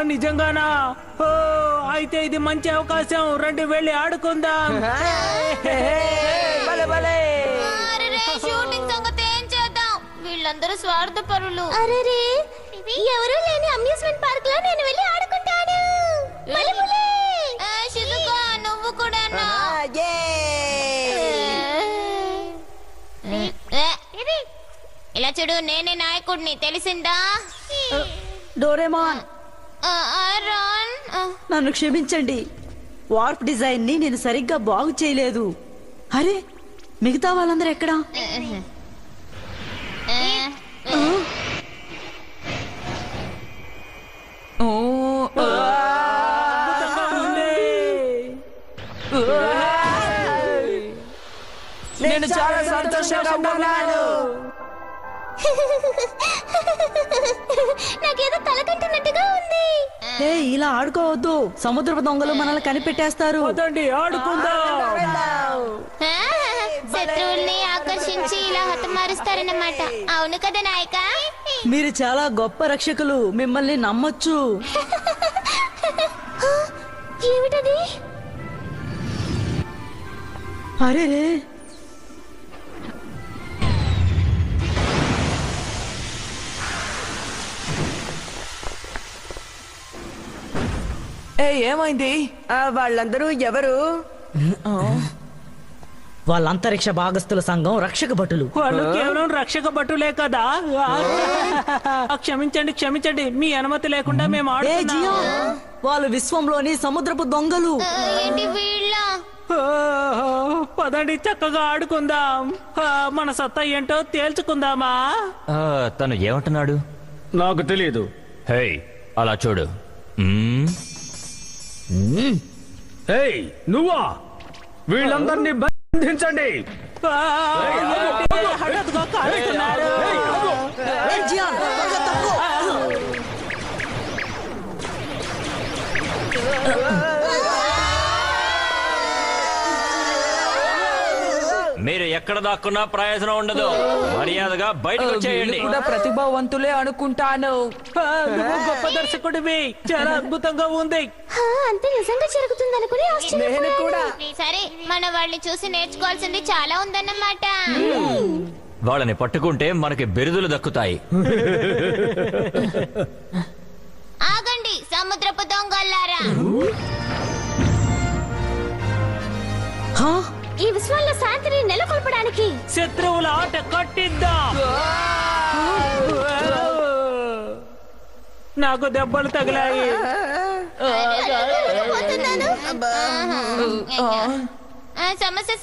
నిజంగానా? అయితే ఇది మంచి అవకాశం. రండి వెళ్ళి ఆడుకుందాం. షూటింగ్ సంగతి ఏం చేద్దాం? వీళ్ళందరూ స్వార్థపరులు. అరెరే, ఎవరూ లేని అమ్యూజ్మెంట్ పార్క్ లో నేను వెళ్ళి ఆడుకుంటాను. షిజుకా, నువ్వు కూడా ఇలా చూడు, నేనే నాయకుడిని, తెలిసిందా? డోరేమాన్, నన్ను క్షమించండి. వార్ప్ డిజైన్ ని నేను సరిగ్గా బాగు చేయలేదు. అరే, మిగతా వాళ్ళందరూ ఎక్కడా? నేను చాలా సంతోషంగా ఉన్నాను. నాకేదో తలకంటున్నట్టుగా ఉంది. ఇలా ఆడుకోవద్దు. సముద్రపు దొంగలు మనల్ని కనిపెట్టేస్తారు. ఆడుకుందాం. శత్రువుల్ని ఆకర్షించి ఇలా హతమారుస్తారన్నమాట. అవును కదా నాయక? మీరు చాలా గొప్ప రక్షకులు. మిమ్మల్ని నమ్మొచ్చు. ఏమిటది? అరే, ఏమైంది? వాళ్ళందరూ ఎవరు? వాళ్ళ అంతరిక్ష భాగస్థుల సంఘం రక్షక భటులు. వాళ్ళు కేవలం రక్షక భటులే కదా. క్షమించండి, క్షమించండి. మీ అనుమతి లేకుండా మేము వాళ్ళు విశ్వంలోని సముద్రపు దొంగలు. ఏంటి వీళ్ళ? పదండి, చక్కగా ఆడుకుందాం. మన సత్తా ఏంటో తేల్చుకుందామా? తను ఏమంటున్నాడు? నాకు తెలియదు. హే, అలా చూడు. ఏయ్, నువ్వా? వీళ్ళందరినీ బంధించండి. హఠాత్తుగా కాలుస్తున్నారు. మీరు ఎక్కడ దాక్కున్నా ప్రయోజనం ఉండదు. మర్యాదగా బయటకు వీళ్ళు వచ్చేయండి. కూడా ప్రతిభావంతులే అనుకుంటాను. నువ్వు గొప్ప దర్శకుడివి, చాలా అద్భుతంగా ఉంది. అంతే నిజంగా జరుగుతుంది అనుకుని నేను కూడా సరే, మన వాళ్ళని చూసి నేర్చుకోవాల్సింది చాలా ఉందన్నమాట. వాళ్ళని పట్టుకుంటే మనకి బిరుదులు దక్కుతాయి. ఆగండి సముద్రపు దొంగల్లారా. హా? ఈ విశ్వంలో శాంతిని నెలకొల్పడానికి శత్రువుల ఆట కట్టిద్దాం. నాకు దెబ్బలు తగిలాయి. సమస్య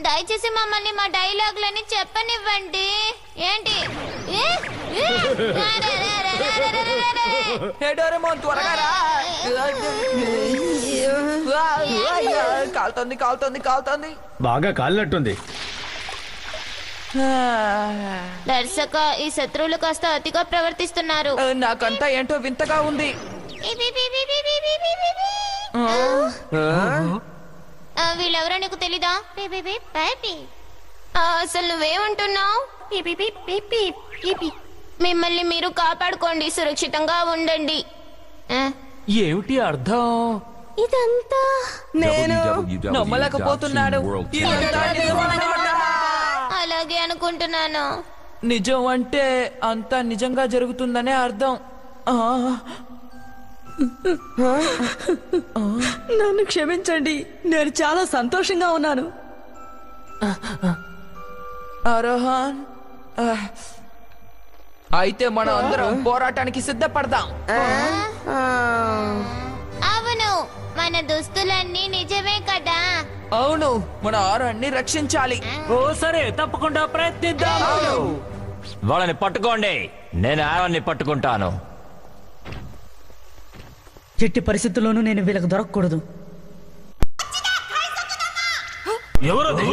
దయచేసి మమ్మల్ని మా డైలాగులని చెప్పనివ్వండి. ఏంటి హే డోరేమోన్, త్వరగా రా. కాలుతోంది కాలుతోంది కాలుతోంది. బాగా కాలినట్టుంది. దర్శక, ఈ శత్రువులు కాస్త అతిగా ప్రవర్తిస్తున్నారు. నాకంతా ఏంటో వింతగా ఉంది. వీళ్ళెవరో నీకు తెలీదా? అసలు నువ్వేమంటున్నావు? మిమ్మల్ని మీరు కాపాడుకోండి, సురక్షితంగా ఉండండి. ఏమిటి అర్థం? ఇదంతా నేను నమ్మలేకపోతున్నాడు. ఇదంతా నిజమన్నమాట. అలాగే అనుకుంటున్నాను. నిజం అంటే అంతా నిజంగా జరుగుతుందనే అర్థం. నన్ను క్షమించండి, నేను చాలా సంతోషంగా ఉన్నాను. అరోహన్, అయితే మనం అందరం పోరాటానికి సిద్ధపడదాం. అవును, మన దుస్తులన్నీ నిజమే కదా. అవును, మన ఆరాన్ని రక్షించాలి. ఓ సరే, తప్పకుండా ప్రయత్నిద్దాం. వాళ్ళని పట్టుకోండి, నేను ఆరాన్ని పట్టుకుంటాను. ఎట్టి పరిస్థితుల్లోనూ నేను వీళ్ళకి దొరకకూడదు. ఎవరది?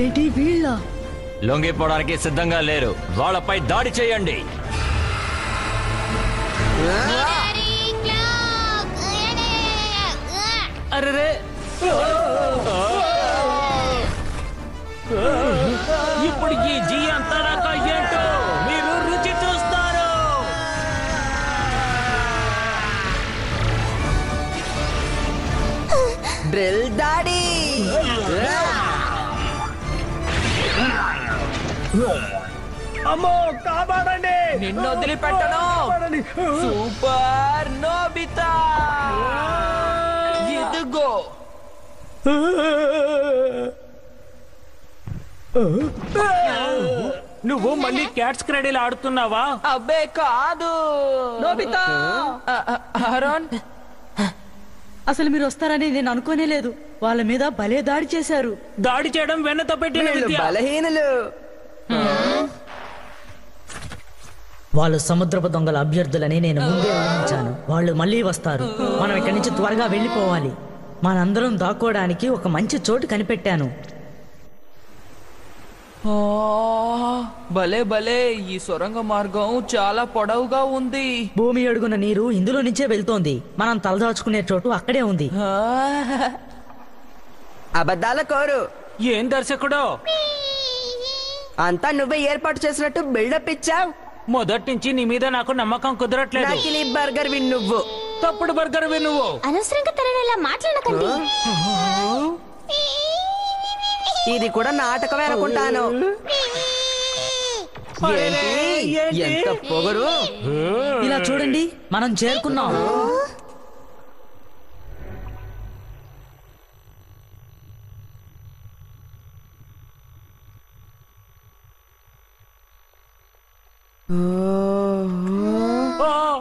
ఏంటి వీళ్ళ? లొంగిపోవడానికి సిద్ధంగా లేరు. వాళ్ళపై దాడి చేయండి. అరే, ఇప్పుడు ఈ జీ అంతా నాక ఏంటో మీరు రుచి చూస్తారు. డ్రిల్ దాడి. అమ్మో, కాపాడండి. నిన్ను వదిలిపెట్టను. సూపర్ నోబితా, ఇదిగో. నువ్వు మళ్ళీ క్యాట్స్ క్రెడీలు ఆడుతున్నావా? అబ్బే కాదు. నోబితా! అరోన్, అసలు మీరు వస్తారని నేను అనుకోనే లేదు. వాళ్ళ మీద భలే దాడి చేశారు. దాడి చేయడం వెన్నతో పెట్టిన వీళ్ళు విద్య. బలహీనులు. వాళ్ళు సముద్రపు దొంగల అభ్యర్థులని నేను ముందే ఊహించాను. వాళ్ళు మళ్ళీ వస్తారు. మనం ఇక్కడి నుంచి త్వరగా వెళ్ళిపోవాలి. మనందరం దాక్కోవడానికి ఒక మంచి చోటు కనిపెట్టాను. భలే భలే, ఈ సొరంగ మార్గం చాలా పొడవుగా ఉంది. భూమి అడుగున నీరు ఇందులో నుంచే వెళ్తోంది. మనం తలదాచుకునే చోటు అక్కడే ఉంది. అబద్ధాల కోరు. ఏం దర్శకుడో, అంతా నువ్వే ఏర్పాటు చేసినట్టు బిల్డప్ ఇచ్చావు. మొదటి నుంచి నీ మీద నాకు నమ్మకం కుదరట్లేదు. నకిలీ బర్గర్ విన్ నువ్వు. తప్పుడు బర్గర్ నువ్వు. అనవసరంగా తనని ఇలా మాట్లాడకండి. ఇది కూడా నాటకమే అనుకుంటాను. ఏంటి? ఎంత పొగరు. ఇలా చూడండి, మనం చేరుకున్నాం.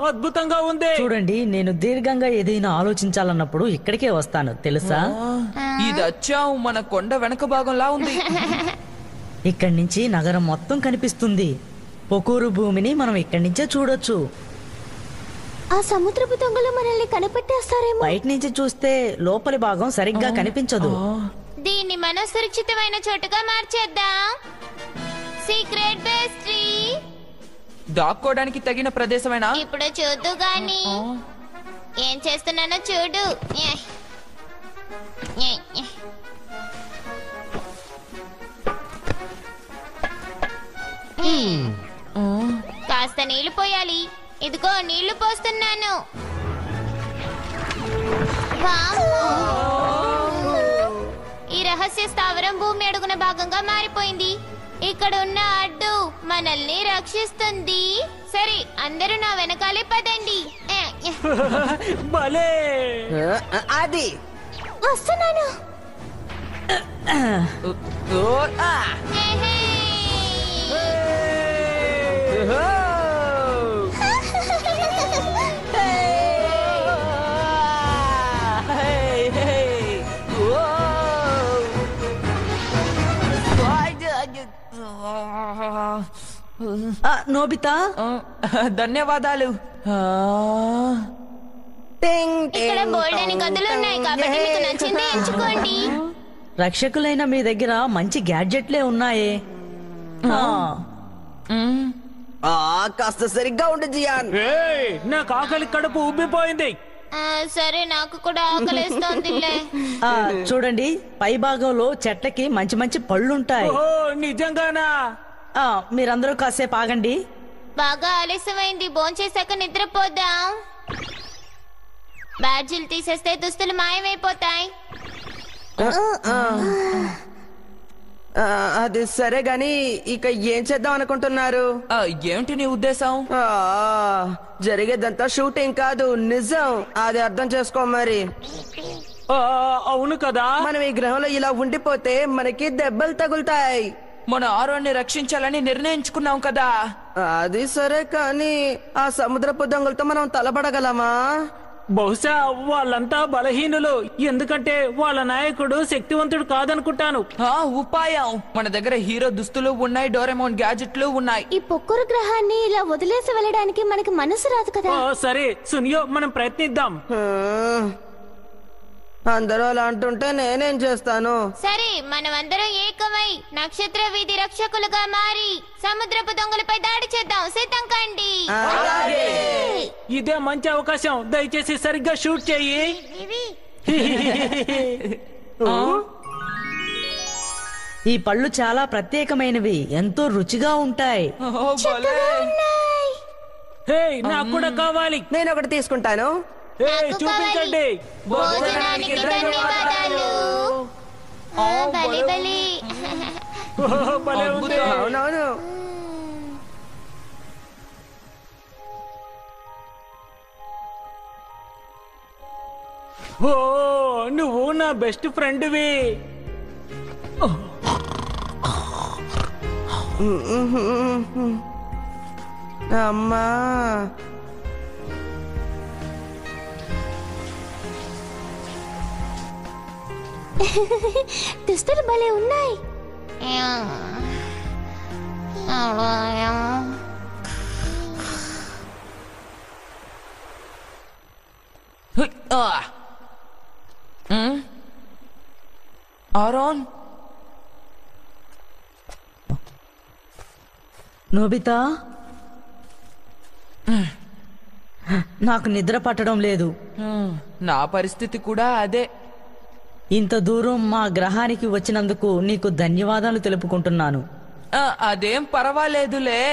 అద్భుతంగా ఉంది. చూడండి, నేను దీర్ఘంగా ఏదైనా ఆలోచించాలన్నప్పుడు ఇక్కడికే వస్తాను, తెలుసా? ఇది వచ్చాం మన కొండ వెనక భాగంలా ఉంది. ఇక్కడి నుంచి నగరం మొత్తం కనిపిస్తుంది. పొకూరు భూమిని మనం ఇక్కడి నుంచే చూడొచ్చు. ఆ సముద్రపు దొంగలు మనల్ని కనిపెట్టేస్తారేమో. బయట నుంచి చూస్తే లోపలి భాగం సరిగ్గా కనిపించదు. దీన్ని మనం సురక్షితమైన చోటుగా మార్చేద్దాం. సీక్రెట్ బేస్ట్రీ. దాక్కోడానికి తగిన ప్రదేశమేనా? ఇప్పుడు చూద్దు గాని ఏం చేస్తున్నానో చూడు. కాస్త నీళ్లు పోయాలి. ఇదిగో నీళ్లు పోస్తున్నాను. వామ్మో! ఈ రహస్య స్థావరం భూమి అడుగున భాగంగా మారిపోయింది. ఇక్కడ ఉన్న అడ్డు మనల్ని రక్షిస్తుంది. సరే, అందరూ నా వెనకాలే పదండి. భలే అది వస్తున్నాను. హే. నోబితా, ధన్యవాదాలు. ఇక్కడ బోల్డని గదులు ఉన్నాయి కాబట్టి మీకు నచ్చింది ఎంచుకోండి. రక్షకులైన మీ దగ్గర మంచి గ్యాడ్జెట్లే ఉన్నాయే. కాస్త సరిగ్గా ఉండు జియాన్. ఏయ్, నాకు ఆకలి కడుపు ఉబ్బిపోయింది. సరే, నాకు కూడా ఆకలిస్తోందిలే. చూడండి, పై భాగంలో చెట్లకి మంచి మంచి పళ్ళుంటాయి. ఓ, నిజంగానా? మీరందరూ కాసేపు ఆగండి. బాగా ఆలస్యమైంది. భోంచేశాక నిద్రపోదాం. బ్యాడ్జీలు తీసేస్తే దుస్తులు మాయమైపోతాయి. అది సరే గాని ఇక ఏం చేద్దాం అనుకుంటున్నారు? ఏమిటి నీ ఉద్దేశం? జరిగేదంతా షూటింగ్ కాదు, నిజం. అది అర్థం చేసుకో మరి. అవును కదా. మనం ఈ గ్రహంలో ఇలా ఉండిపోతే మనకి దెబ్బలు తగులుతాయి. మన ఆరోన్ని రక్షించాలని నిర్ణయించుకున్నాం కదా. అది సరే కానీ ఆ సముద్రపు దొంగలతో మనం తలపడగలమా? బహుశా వాళ్ళంతా బలహీనులు, ఎందుకంటే వాళ్ళ నాయకుడు శక్తివంతుడు కాదనుకుంటాను. ఉపాయం, మన దగ్గర హీరో దుస్తులు ఉన్నాయి, డోరెమోన్ గ్యాజెట్లు ఉన్నాయి. ఈ పొక్కురు గ్రహాన్ని ఇలా వదిలేసి వెళ్ళడానికి మనకి మనసు రాదు కదా. సరే సునియో, మనం ప్రయత్నిద్దాం. అందరూ అలా అంటుంటే నేనేం చేస్తాను? సరే, మనమందరం ఏకమై నక్షత్ర వీధి రక్షకులుగా మారి సముద్రపు దొంగలపై దాడి చేద్దాం. సిద్ధం కండి. ఇదే మంచి అవకాశం. దయచేసి సరిగ్గా షూట్ చెయ్యి. ఈ పళ్ళు చాలా ప్రత్యేకమైనవి, ఎంతో రుచిగా ఉంటాయి. హే, నాకు కూడా కావాలి. నేను ఒకటి తీసుకుంటాను. చూపించండి. భోజనానికి ధన్యవాదాలు. బలి బలి. భలే ఉంది. అవునవును. ఓ, నువ్వు నా బెస్ట్ ఫ్రెండ్వి. అమ్మా, దుస్తులు భలే ఉన్నాయి. ఆరోన్, నోబితా, నాకు నిద్ర పట్టడం లేదు. నా పరిస్థితి కూడా అదే. ఇంత దూరం మా గ్రహానికి వచ్చినందుకు నీకు ధన్యవాదాలు తెలుపుకుంటున్నాను. అదేం పర్వాలేదులే.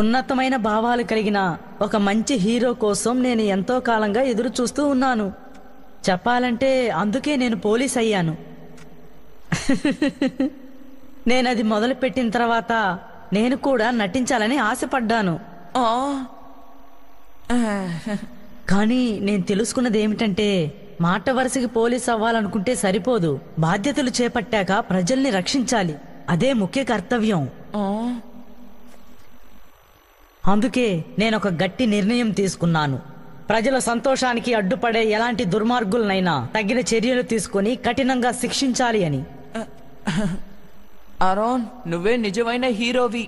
ఉన్నతమైన భావాలు కలిగిన ఒక మంచి హీరో కోసం నేను ఎంతో కాలంగా ఎదురు చూస్తూ ఉన్నాను. చెప్పాలంటే అందుకే నేను పోలీస్ అయ్యాను. నేనది మొదలుపెట్టిన తర్వాత నేను కూడా నటించాలని ఆశపడ్డాను. కానీ నేను తెలుసుకున్నది ఏమిటంటే, మాట వరుసకి పోలీస్ అవ్వాలనుకుంటే సరిపోదు. బాధ్యతలు చేపట్టాక ప్రజల్ని రక్షించాలి. అదే ముఖ్య కర్తవ్యం. అందుకే నేనొక గట్టి నిర్ణయం తీసుకున్నాను. ప్రజల సంతోషానికి అడ్డుపడే ఎలాంటి దుర్మార్గులనైనా తగిన చర్యలు తీసుకుని కఠినంగా శిక్షించాలి అని. ఆరోన్, నువ్వే నిజమైన హీరోవి.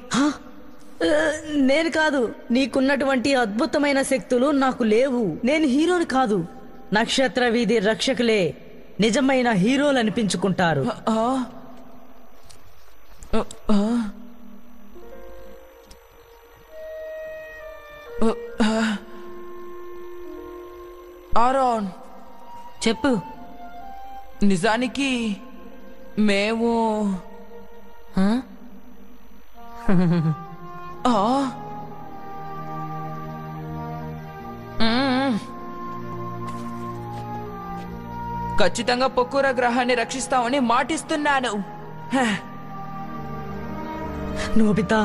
నేను కాదు. నీకున్నటువంటి అద్భుతమైన శక్తులు నాకు లేవు. నేను హీరోని కాదు. నక్షత్ర వీధి రక్షకులే నిజమైన హీరోలు అనిపించుకుంటారు. ఆరోన్, చెప్పు. నిజానికి మేము ఆ? మ్మ్. ఖచ్చితంగా పొక్కుర గ్రహాన్ని రక్షిస్తామని మాటిస్తున్నాను. హ. నోబితా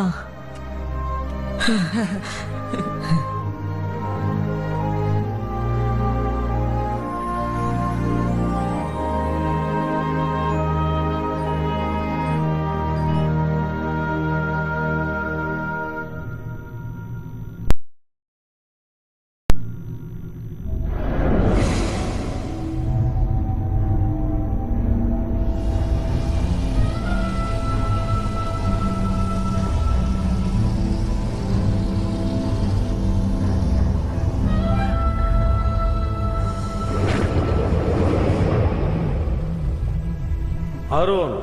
అరుణ్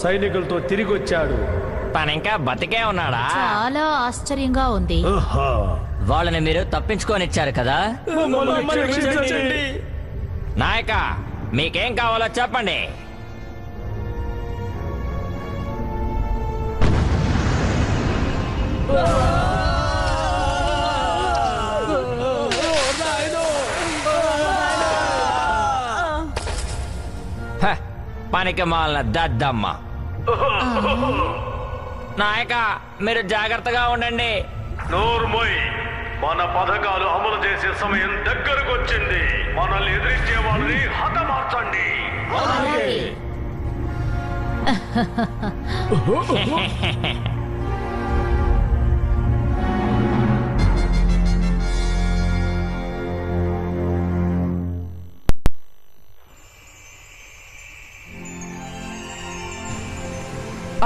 సైనికులతో తిరిగి వచ్చాడు. తనింకా బతికే ఉన్నాడా? చాలా ఆశ్చర్యంగా ఉంది. వాళ్ళని మీరు తప్పించుకొనిచ్చారు కదా. నాయక, మీకేం కావాలో చెప్పండి. హ, పనికి మాలిన దద్దమ్మ. నాయక, మీరు జాగ్రత్తగా ఉండండి. నోర్మోయ్, మన పథకాలు అమలు చేసే సమయం దగ్గరకు వచ్చింది. మనల్ని ఎదిరించే వాళ్ళని హతమార్చండి.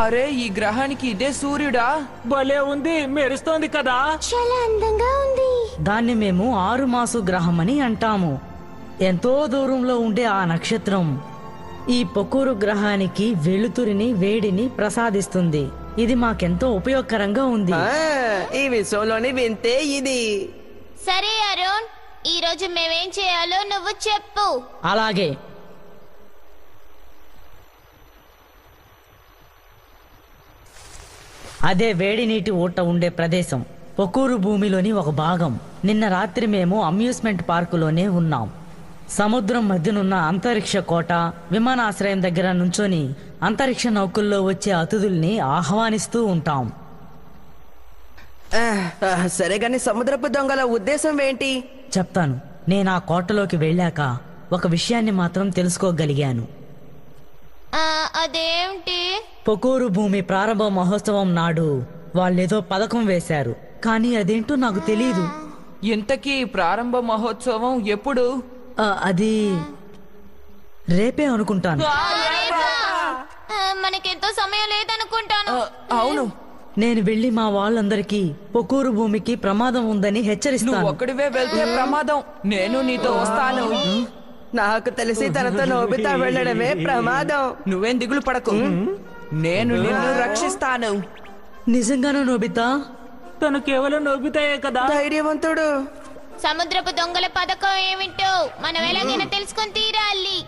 అరే, ఈ గ్రహానికి ఇదే సూర్యుడా? భలే ఉంది, మెరుస్తోంది కదా. చాలా అందంగా ఉంది. దాన్ని మేము 6 మాసు గ్రహం అని అంటాము. ఎంతో దూరంలో ఉండే ఆ నక్షత్రం ఈ పొక్కురు గ్రహానికి వెలుతురిని వేడిని ప్రసాదిస్తుంది. ఇది మాకెంతో ఉపయోగకరంగా ఉంది. ఈ విషయంలోని వింతే ఇది. సరే అరుణ్, ఈ రోజు మేమేం చేయాలో నువ్వు చెప్పు. అలాగే అదే వేడి నీటి ఊట ఉండే ప్రదేశం పొక్కూరు భూమిలోని ఒక భాగం. నిన్న రాత్రి మేము అమ్యూస్మెంట్ పార్కులోనే ఉన్నాం. సముద్రం మధ్యనున్న అంతరిక్ష కోట విమానాశ్రయం దగ్గర నుంచొని అంతరిక్ష నౌకల్లో వచ్చే అతిథుల్ని ఆహ్వానిస్తూ ఉంటాం. సరే గాని సముద్రపు దొంగల ఉద్దేశం ఏంటి? చెప్తాను. నేను ఆ కోటలోకి వెళ్ళాక ఒక విషయాన్ని మాత్రం తెలుసుకోగలిగాను. అదేంటి? పొకూరు భూమి ప్రారంభ మహోత్సవం నాడు వాళ్ళేదో పథకం వేశారు, కానీ అదేంటో నాకు తెలీదు. ఇంతకీ ప్రారంభ మహోత్సవం ఎప్పుడు? అది రేపే అనుకుంటాను. మనకెంతో సమయం లేదనుకుంటాను. అవును. నేను వెళ్లి మా వాళ్ళందరికీ పొకూరు భూమికి ప్రమాదం ఉందని నువ్వు హెచ్చరిస్తాను. ఒక్కడివే వెళ్తే ప్రమాదం. నేను నీతో వస్తాను. నాకు తెలిసి తనతో నోబితా వెళ్ళడమే ప్రమాదం. నువ్వేం దిగులు పడకు, నేను నిన్ను రక్షిస్తాను. నిజంగానూ నోబితా? తను కేవలం నోబితాయే కదా. ధైర్యవంతుడు. సముద్రపు దొంగల పథకం ఏమిటో మనం ఎలాగైనా తెలుసుకొని తీరాలి.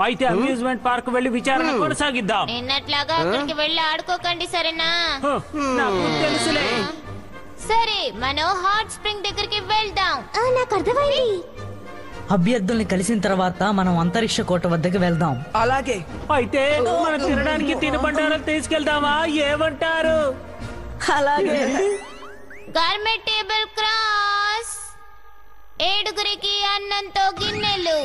అయితే అమ్యూజ్మెంట్ పార్క్ వెళ్ళి విచారణ కొనసాగిద్దాం. నిన్నట్లాగా అక్కడికి వెళ్ళి ఆడుకోకండి, సరేనా? నాకు తెలుసులే. సరే, మనం హాట్ స్ప్రింగ్ దగ్గరికి వెళ్దాం. నాకు అర్థమైంది. అభ్యర్థుల్ని కలిసిన తర్వాత మనం అంతరిక్ష కోట వద్దకు వెళ్దాం. అలాగే. అయితే మనం తినడానికి తినబండారం తీసుకెళ్దామా? ఏమంటారు? అలాగే. Garment table cross. 7గురికి అన్నంతో గిన్నెలు.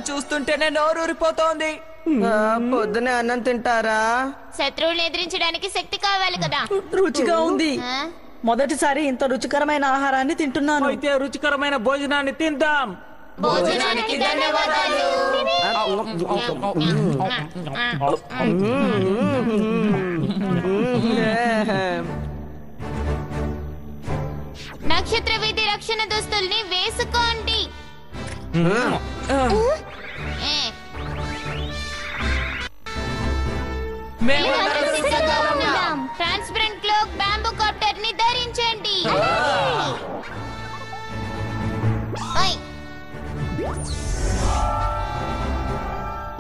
చూస్తుంటేనే నోరూరిపోతోంది. పొద్దునే అన్నం తింటారా? శత్రువుల్ని ఎదిరించడానికి శక్తి కావాలి కదా. రుచిగా ఉంది. ఆ? మొదటిసారి ఇంత రుచికరమైన ఆహారాన్ని తింటున్నాను. అయితే రుచికరమైన భోజనాన్ని తిందాం. భోజనానికి ధన్యవాదాలు. నక్షత్ర వీధి రక్షణ దుస్తుల్ని వేసుకోండి. మేమందరం సిద్ధంగా ఉన్నాం. ట్రాన్స్పరెంట్ క్లోక్ బ్యాంబూ కాప్టర్ ని ధరించండి. ఓయ్.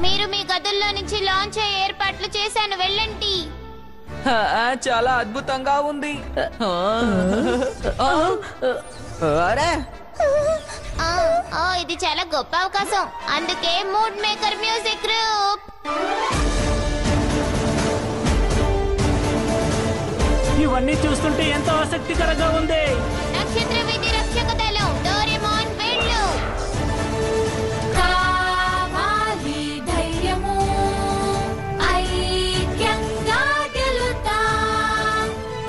మీరు మీ గదుల్లో నుంచి లాంచ్ అయ్యే ఏర్పాట్లు చేశాను, వెళ్ళండి. చాలా అద్భుతంగా ఉంది. అరే ఇది చాలా గొప్ప అవకాశం. అందుకే మూడ్ మేకర్ మ్యూజిక్ గ్రూప్. ఇవన్నీ చూస్తుంటే ఎంతో ఆసక్తికరంగా ఉంది. నక్షత్ర విధి రక్షక దళం డోరేమోన్ వెళ్ళు. కావాలి ధైర్యము, ఐక్యంగా గెలుతాం.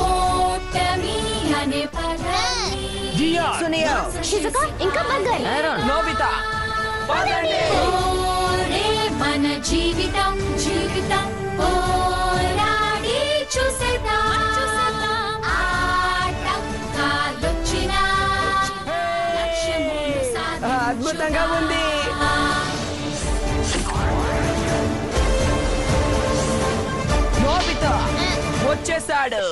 ఓటమి అనే పదాన్ని సునియా షిజుకా ఇంకా బంగారు. నోబితా పదండి. ఓరే మన జీవితం జీవితం పోరాడి చూసేద్దాం. ఆటంకాలొచ్చినా లక్ష్యమును సాధించుదాం. అద్భుతంగా ఉంది. నోబితా వచ్చేసాడు.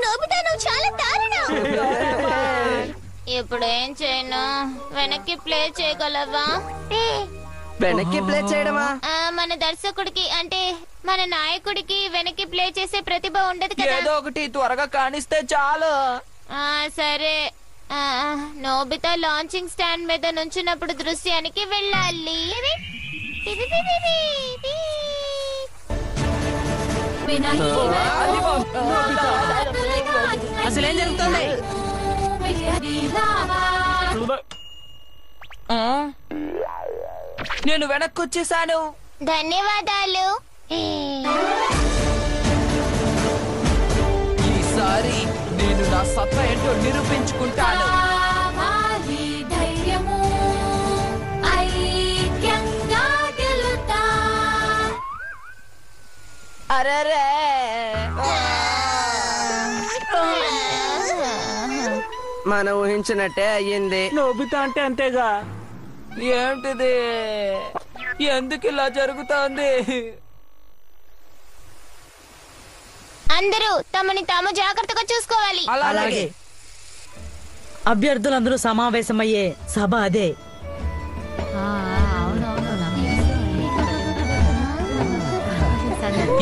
నోబితా నువ్వు చాలా దారుణం. ఇప్పుడు ఏం చేయను? వెనక్కి ప్లే చేయగలవా? వెనక్కి ప్లే చేయడమా? మన దర్శకుడికి అంటే మన నాయకుడికి వెనక్కి ప్లే చేసే ప్రతిభ ఉండదు కదా. ఏదో ఒకటి త్వరగా కానిస్తే చాలు. సరే. నోబితా లాంచింగ్ స్టాండ్ మీద నుంచున్నప్పుడు దృశ్యానికి వెళ్ళాలి. అసలేం జరుగుతుంది? నేను వెనక్కి వచ్చేసాను. ధన్యవాదాలు. ఈసారి నేను నా సత్తా ఏంటో నిరూపించుకుంటాను. ధైర్యము, ఐక్యంగా గెలుతాం. అరెరే మనం ఊహించినట్టే అయ్యింది. నోబితా అంటే అంతేగా. ఏంటిది? ఎందుకు ఇలా జరుగుతోంది? అందరూ తమని తాము జాగ్రత్తగా చూసుకోవాలి. అలాగే. అభ్యర్థులందరూ సమావేశమయ్యే సభ అదే.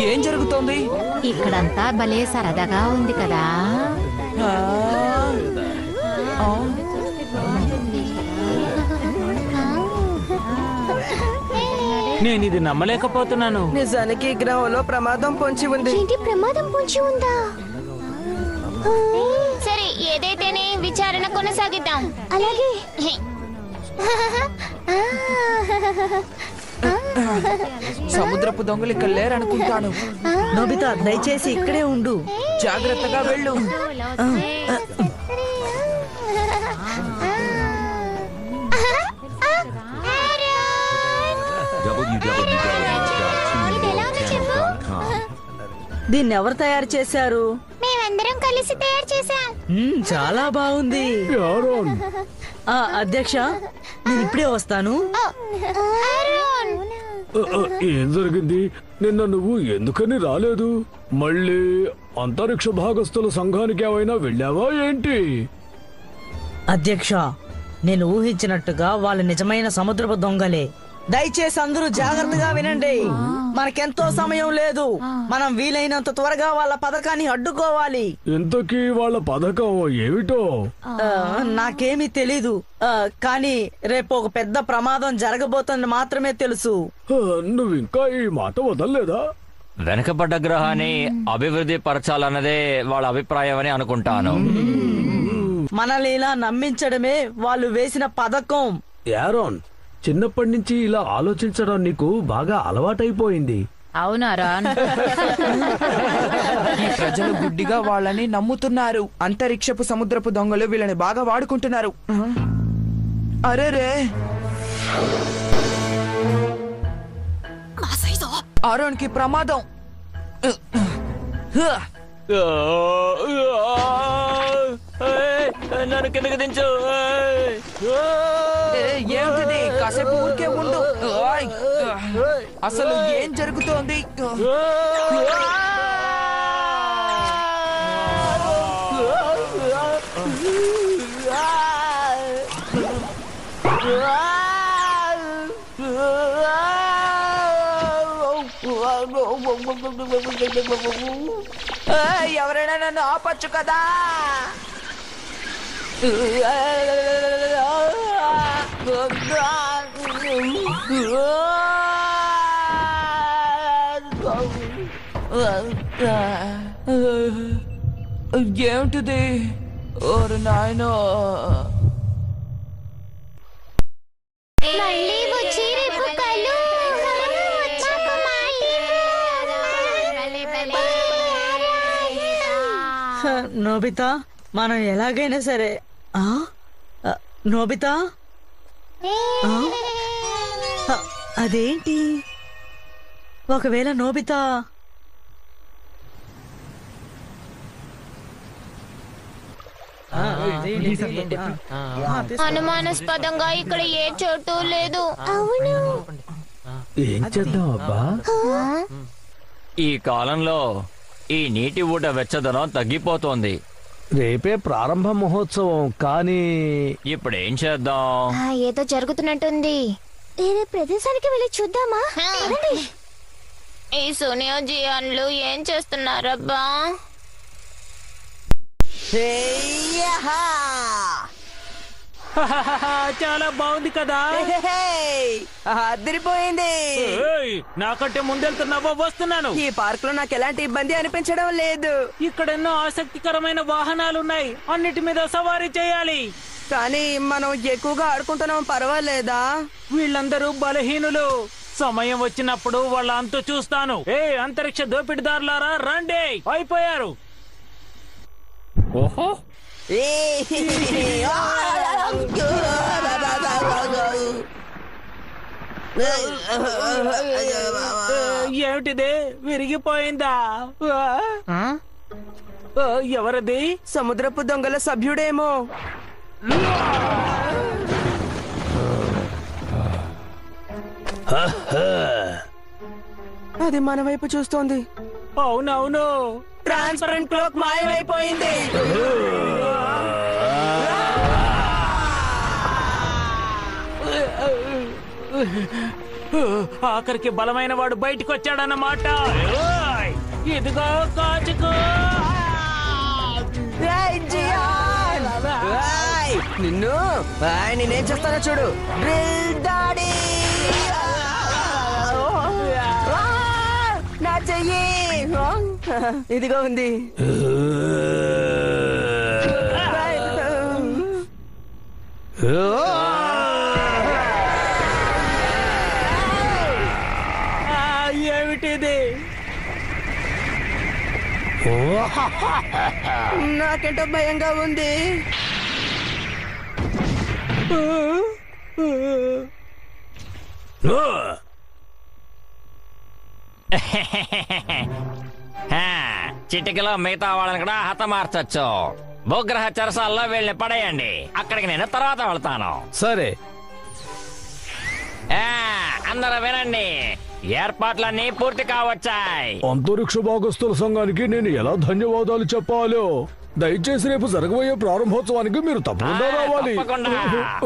ఏం జరుగుతోంది? ఇక్కడంతా భలే సరదాగా ఉంది కదా. నేను ఇది నమ్మలేకపోతున్నాను. నిజానికి ఈ గ్రహంలో ప్రమాదం పొంచి ఉంది. ఏంటి ప్రమాదం పొంచి ఉందా? సరే, ఏదైతేనే విచారణ కొనసాగిద్దాం. అలాగే. సముద్రపు దొంగలు ఇక్కడ లేరనుకుంటాను. నోబితా దయచేసి ఇక్కడే ఉండు. జాగ్రత్తగా వెళ్ళు. దీన్ని ఎవరు తయారు చేశారు? మేమందరం కలిసి తయారు చేశాం. చాలా బాగుంది. అధ్యక్ష, నేను ఇప్పుడే వస్తాను. ఏం జరిగింది? నిన్న నువ్వు ఎందుకని రాలేదు? మళ్ళీ అంతరిక్ష భాగస్థుల సంఘానికి ఏమైనా వెళ్ళావా ఏంటి? అధ్యక్ష, నేను ఊహించినట్టుగా వాళ్ళు నిజమైన సముద్రపు దొంగలే. దయచేసి అందరూ జాగ్రత్తగా వినండి. మనకెంతో సమయం లేదు. మనం వీలైనంత త్వరగా వాళ్ళ పథకాన్ని అడ్డుకోవాలి. ఇంతకీ వాళ్ళ పథకం ఏమిటో? నాకేమీ తెలీదు. కానీ రేపు ఒక పెద్ద ప్రమాదం జరగబోతుంది మాత్రమే తెలుసు. నువ్వు ఇంకా ఈ మాట వదలలేదా? వెనకబడ్డ గ్రహాన్ని అభివృద్ధి పరచాలన్నదే వాళ్ళ అభిప్రాయం అని అనుకుంటాను. మనల్ని ఇలా నమ్మించడమే వాళ్ళు వేసిన పథకం. యారోన్, చిన్నప్పటి నుంచి ఇలా ఆలోచించడం నీకు బాగా అలవాటైపోయింది. అవునారా? ఈ ప్రజలు గుడ్డిగా వాళ్ళని నమ్ముతున్నారు. అంతరిక్షపు సముద్రపు దొంగలు వీళ్ళని బాగా వాడుకుంటున్నారు. అరేరే, ఆరోన్ కి ప్రమాదం. నన్ను కిందకి దించు. ఏమిటిది? కాసేపు ఊరికే ఉండు. అసలు ఏం జరుగుతోంది? ఎవరైనా నన్ను ఆపచ్చు కదా. ఏమిటిది? ఓరు నాయనో, మళ్ళీ వచ్చి రేపు కలు. నాకు మాటివ్వు. నోబితా, మనం ఎలాగైనా సరే నోబితా, అదేంటి? ఒకవేళ నోబితా అనుమానాస్పదంగా ఇక్కడ ఏ చోటు లేదు. అవును. ఏం చేద్దాం అబ్బా? ఈ కాలంలో ఈ నీటి ఊట వెచ్చదనం తగ్గిపోతోంది. రేపే ప్రారంభ మహోత్సవం, కానీ ఇప్పుడు ఏం చేద్దాం? ఏదో జరుగుతున్నట్టుంది. వేరే ప్రదేశానికి వెళ్ళి చూద్దామా? పదండి. ఈ సోనియా జియాన్లు ఏం చేస్తున్నారబ్బా? చాలా బాగుంది కదా. అదిరిపోయింది. ఏయ్, నాకంటే ముందెళ్తున్నావా? వస్తున్నాను. ఈ పార్క్ లో నాకు ఎలాంటి ఇబ్బంది అనిపించడం లేదు. ఇక్కడ ఎన్నో ఆసక్తికరమైన వాహనాలు ఉన్నాయి. అన్నిటి మీద సవారీ చేయాలి. కానీ మనం ఎక్కువగా ఆడుకుంటున్నాం, పర్వాలేదా? వీళ్ళందరూ బలహీనులు. సమయం వచ్చినప్పుడు వాళ్ళ అంతు చూస్తాను. అంతరిక్ష దోపిడిదారులారా, రండి. అయిపోయారు. ఓహో, ఏమిటిది? విరిగిపోయిందా? ఎవరది? సముద్రపు దొంగల సభ్యుడేమో. అది మన వైపు చూస్తోంది. అవునవును. ట్రాన్స్పరెంట్ క్లోక్ మాయమైపోయింది. ఆఖరికి బలమైన వాడు బయటికి వచ్చాడన్నమాట. ఓయ్, ఇదిగో కాచుకో. ఏయ్ జియాన్! ఏయ్, నేనేం చేస్తానో చూడు. Drill daddy! నా చెయ్యి ఇదిగో ఉంది. ఏమిటిది? నాకేంటో భయంగా ఉంది. చిటికలో మిగతా వాళ్ళని కూడా హతమార్చొచ్చు. భూగ్రహ చెరసాల్లో వీళ్ళని పడేయండి. అక్కడికి నేను తర్వాత వెళ్తాను. సరే. అందరూ వినండి, ఏర్పాట్లన్నీ పూర్తి కావచ్చాయి. అంతరిక్ష భాగస్తుల సంఘానికి నేను ఎలా ధన్యవాదాలు చెప్పాలో దయచేసి రేపు జరగబోయే ప్రారంభోత్సవానికి మీరు తప్పకుండా రావాలి. తప్పకుండా.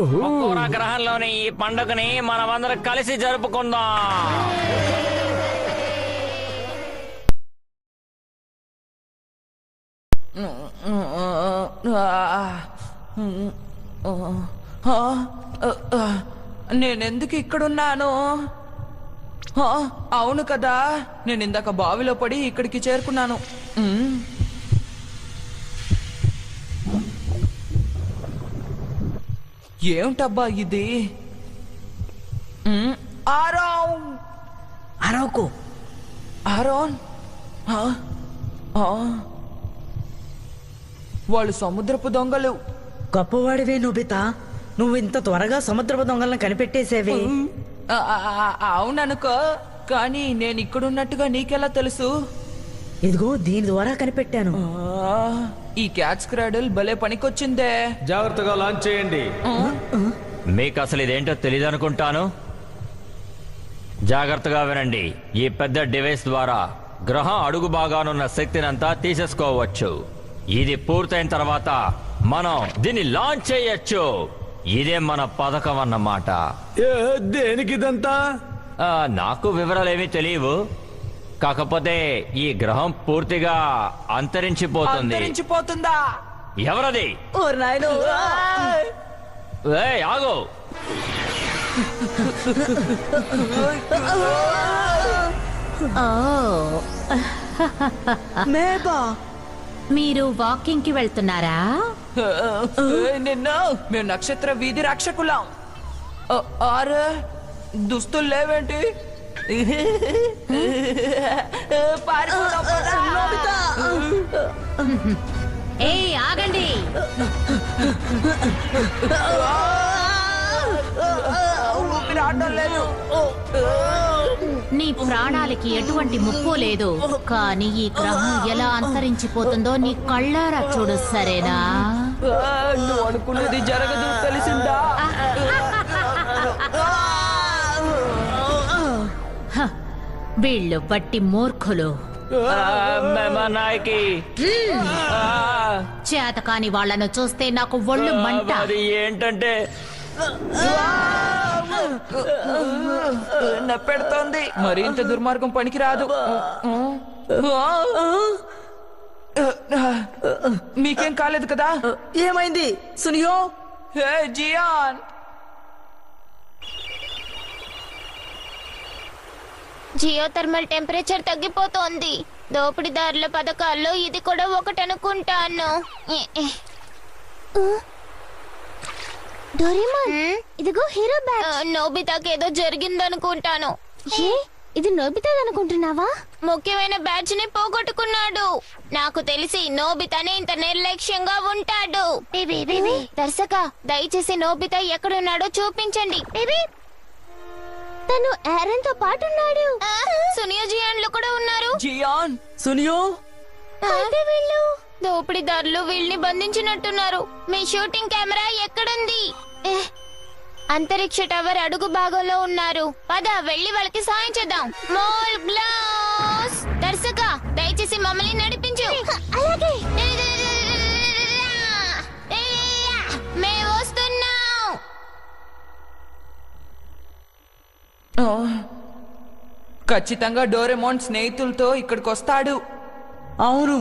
ఒక్కోరా గ్రహంలోని ఈ పండుగని మనమందరం కలిసి జరుపుకుందాం. నేనెందుకు ఇక్కడున్నాను? అవును కదా, నేను ఇందాక బావిలో పడి ఇక్కడికి చేరుకున్నాను. ఏమిటబ్బా ఇది? ఆరోన్! అరవకు. ఆరోన్! వాళ్ళు సముద్రపు దొంగలు. గొప్పవాడివే నోబితా, నువ్వు ఇంత త్వరగా సముద్రపు దొంగలను కనిపెట్టేసేవే. అవుననుకో, కానీ నేను ఇక్కడున్నట్టుగా నీకెలా తెలుసు? ఇదిగో దీని ద్వారా కనిపెట్టాను. ఈ క్యాచ్ క్రాడిల్ భలే పనికొచ్చిందే. జాగ్రత్తగా లాంచ్ చేయండి. మీకు అసలు ఇదేంటో తెలియదు అనుకుంటాను. జాగ్రత్తగా వినండి, ఈ పెద్ద డివైస్ ద్వారా గ్రహం అడుగు భాగానున్న శక్తినంతా తీసేసుకోవచ్చు. ఇది పూర్తయిన తర్వాత మనం దీన్ని లాంచ్ చేయొచ్చు. ఇదే మన పథకం అన్నమాట. దేనికిదంతా? నాకు వివరాలేమీ తెలియవు. కాకపోతే ఈ గ్రహం పూర్తిగా అంతరించిపోతుంది. అంతరించిపోతుందా? ఎవరది? ఓ నాయనో ఏయ్, ఆగు. మేబా మీరు వాకింగ్ కి వెళ్తున్నారా? నిన్న మేము నక్షత్ర వీధి రక్షకులాం. ఆరే దుస్తులు లేవేంటి? పారిపోదాం పద. ఏయ్ ఆగండి. ఊపిరి ఆడడం లేదు. నీ ప్రాణాలకి ఎటువంటి ముప్పు లేదు, కానీ ఈ గ్రహం ఎలా అంతరించిపోతుందో నీ కళ్ళారా చూడు, సరేనా? నువ్వు అనుకున్నది జరగదు, తెలిసిందా? హ, వీళ్ళు బట్టి మూర్ఖులు. నాయకి చేతకాని వాళ్ళను చూస్తే నాకు ఒళ్ళు మంట. అది ఏంటంటే నప్పెడుతోంది. మరి ఇంత దుర్మార్గం పనికిరాదు. మీకేం కాలేదు కదా? ఏమైంది సునియో? హే జియాన్, జియోథర్మల్ టెంపరేచర్ తగ్గిపోతోంది. దోపిడీదారుల పథకాల్లో ఇది కూడా ఒకటనుకుంటాను. డోరేమాన్, ఇదిగో హీరో బ్యాగ్. నోబితాకి ఏదో జరిగిందనుకుంటాను. ఇది నోబితాదనుకుంటున్నావా? ముఖ్యమైన బ్యాచ్ ని పోగొట్టుకున్నాడు. నాకు తెలిసి నోబితానే ఇంత నిర్లక్ష్యంగా ఉంటాడు. దర్శక, దయచేసి నోబితా ఎక్కడున్నాడో చూపించండి. తను ఆరన్ తో పాటు ఉన్నాడు. సునియో జియాన్లు కూడా ఉన్నారు. జియాన్, సునియో అయితే వీళ్ళు దోపిడీదారులు వీళ్ళని బంధించినట్టున్నారు. మీ షూటింగ్ కెమెరా ఎక్కడుంది? అంతరిక్ష టవర్ అడుగు భాగంలో ఉన్నారు. పద వెళ్ళి వాళ్ళకి సాయం చేద్దాం. మోల్ గ్లాస్, దర్శక దయచేసి మమ్మల్ని నడిపించు. అలాగే. మేము వస్తున్నాం. ఖచ్చితంగా డోరెమోన్ స్నేహితులతో ఇక్కడికి వస్తాడు. అవును,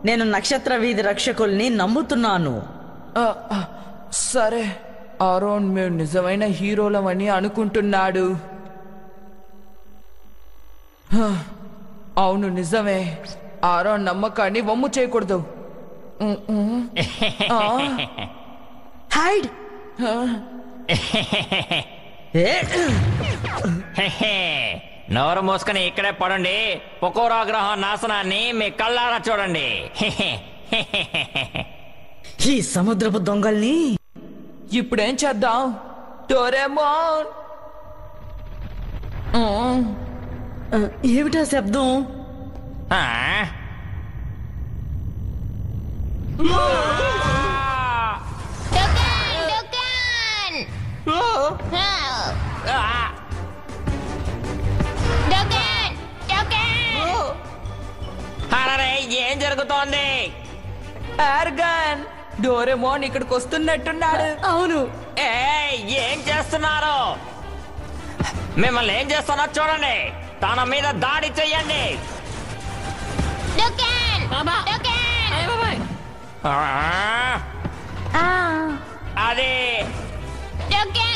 నేను నక్షత్ర వీధి రక్షకుల్ని నమ్ముతున్నాను. సరే, ఆరోన్ మేము నిజమైన హీరోలమని అనుకుంటున్నాడు. అవును నిజమే. ఆరోన్ నమ్మకాన్ని వమ్ము చేయకూడదు. హైడ్. నోరు మూసుకొని ఇక్కడే పడండి. పొకోరా గ్రహం నాశనాన్ని మీ కళ్ళారా చూడండి. ఈ సముద్రపు దొంగల్ని ఇప్పుడేం చేద్దాం? డోరేమోన్, ఏమిటా శబ్దం? ఆ? డుకాన్, డుకాన్. డుకాన్, డుకాన్. అరే, ఏం జరుగుతోంది? ఆర్గన్, డోరేమోన్ ఇక్కడికి వస్తున్నట్టున్నాడు. అవును. ఏం చేస్తున్నారు? మిమ్మల్ని ఏం చేస్తున్నా చూడండి. తన మీద దాడి చెయ్యండి. డుకాన్, డుకాన్. అది డుకాన్.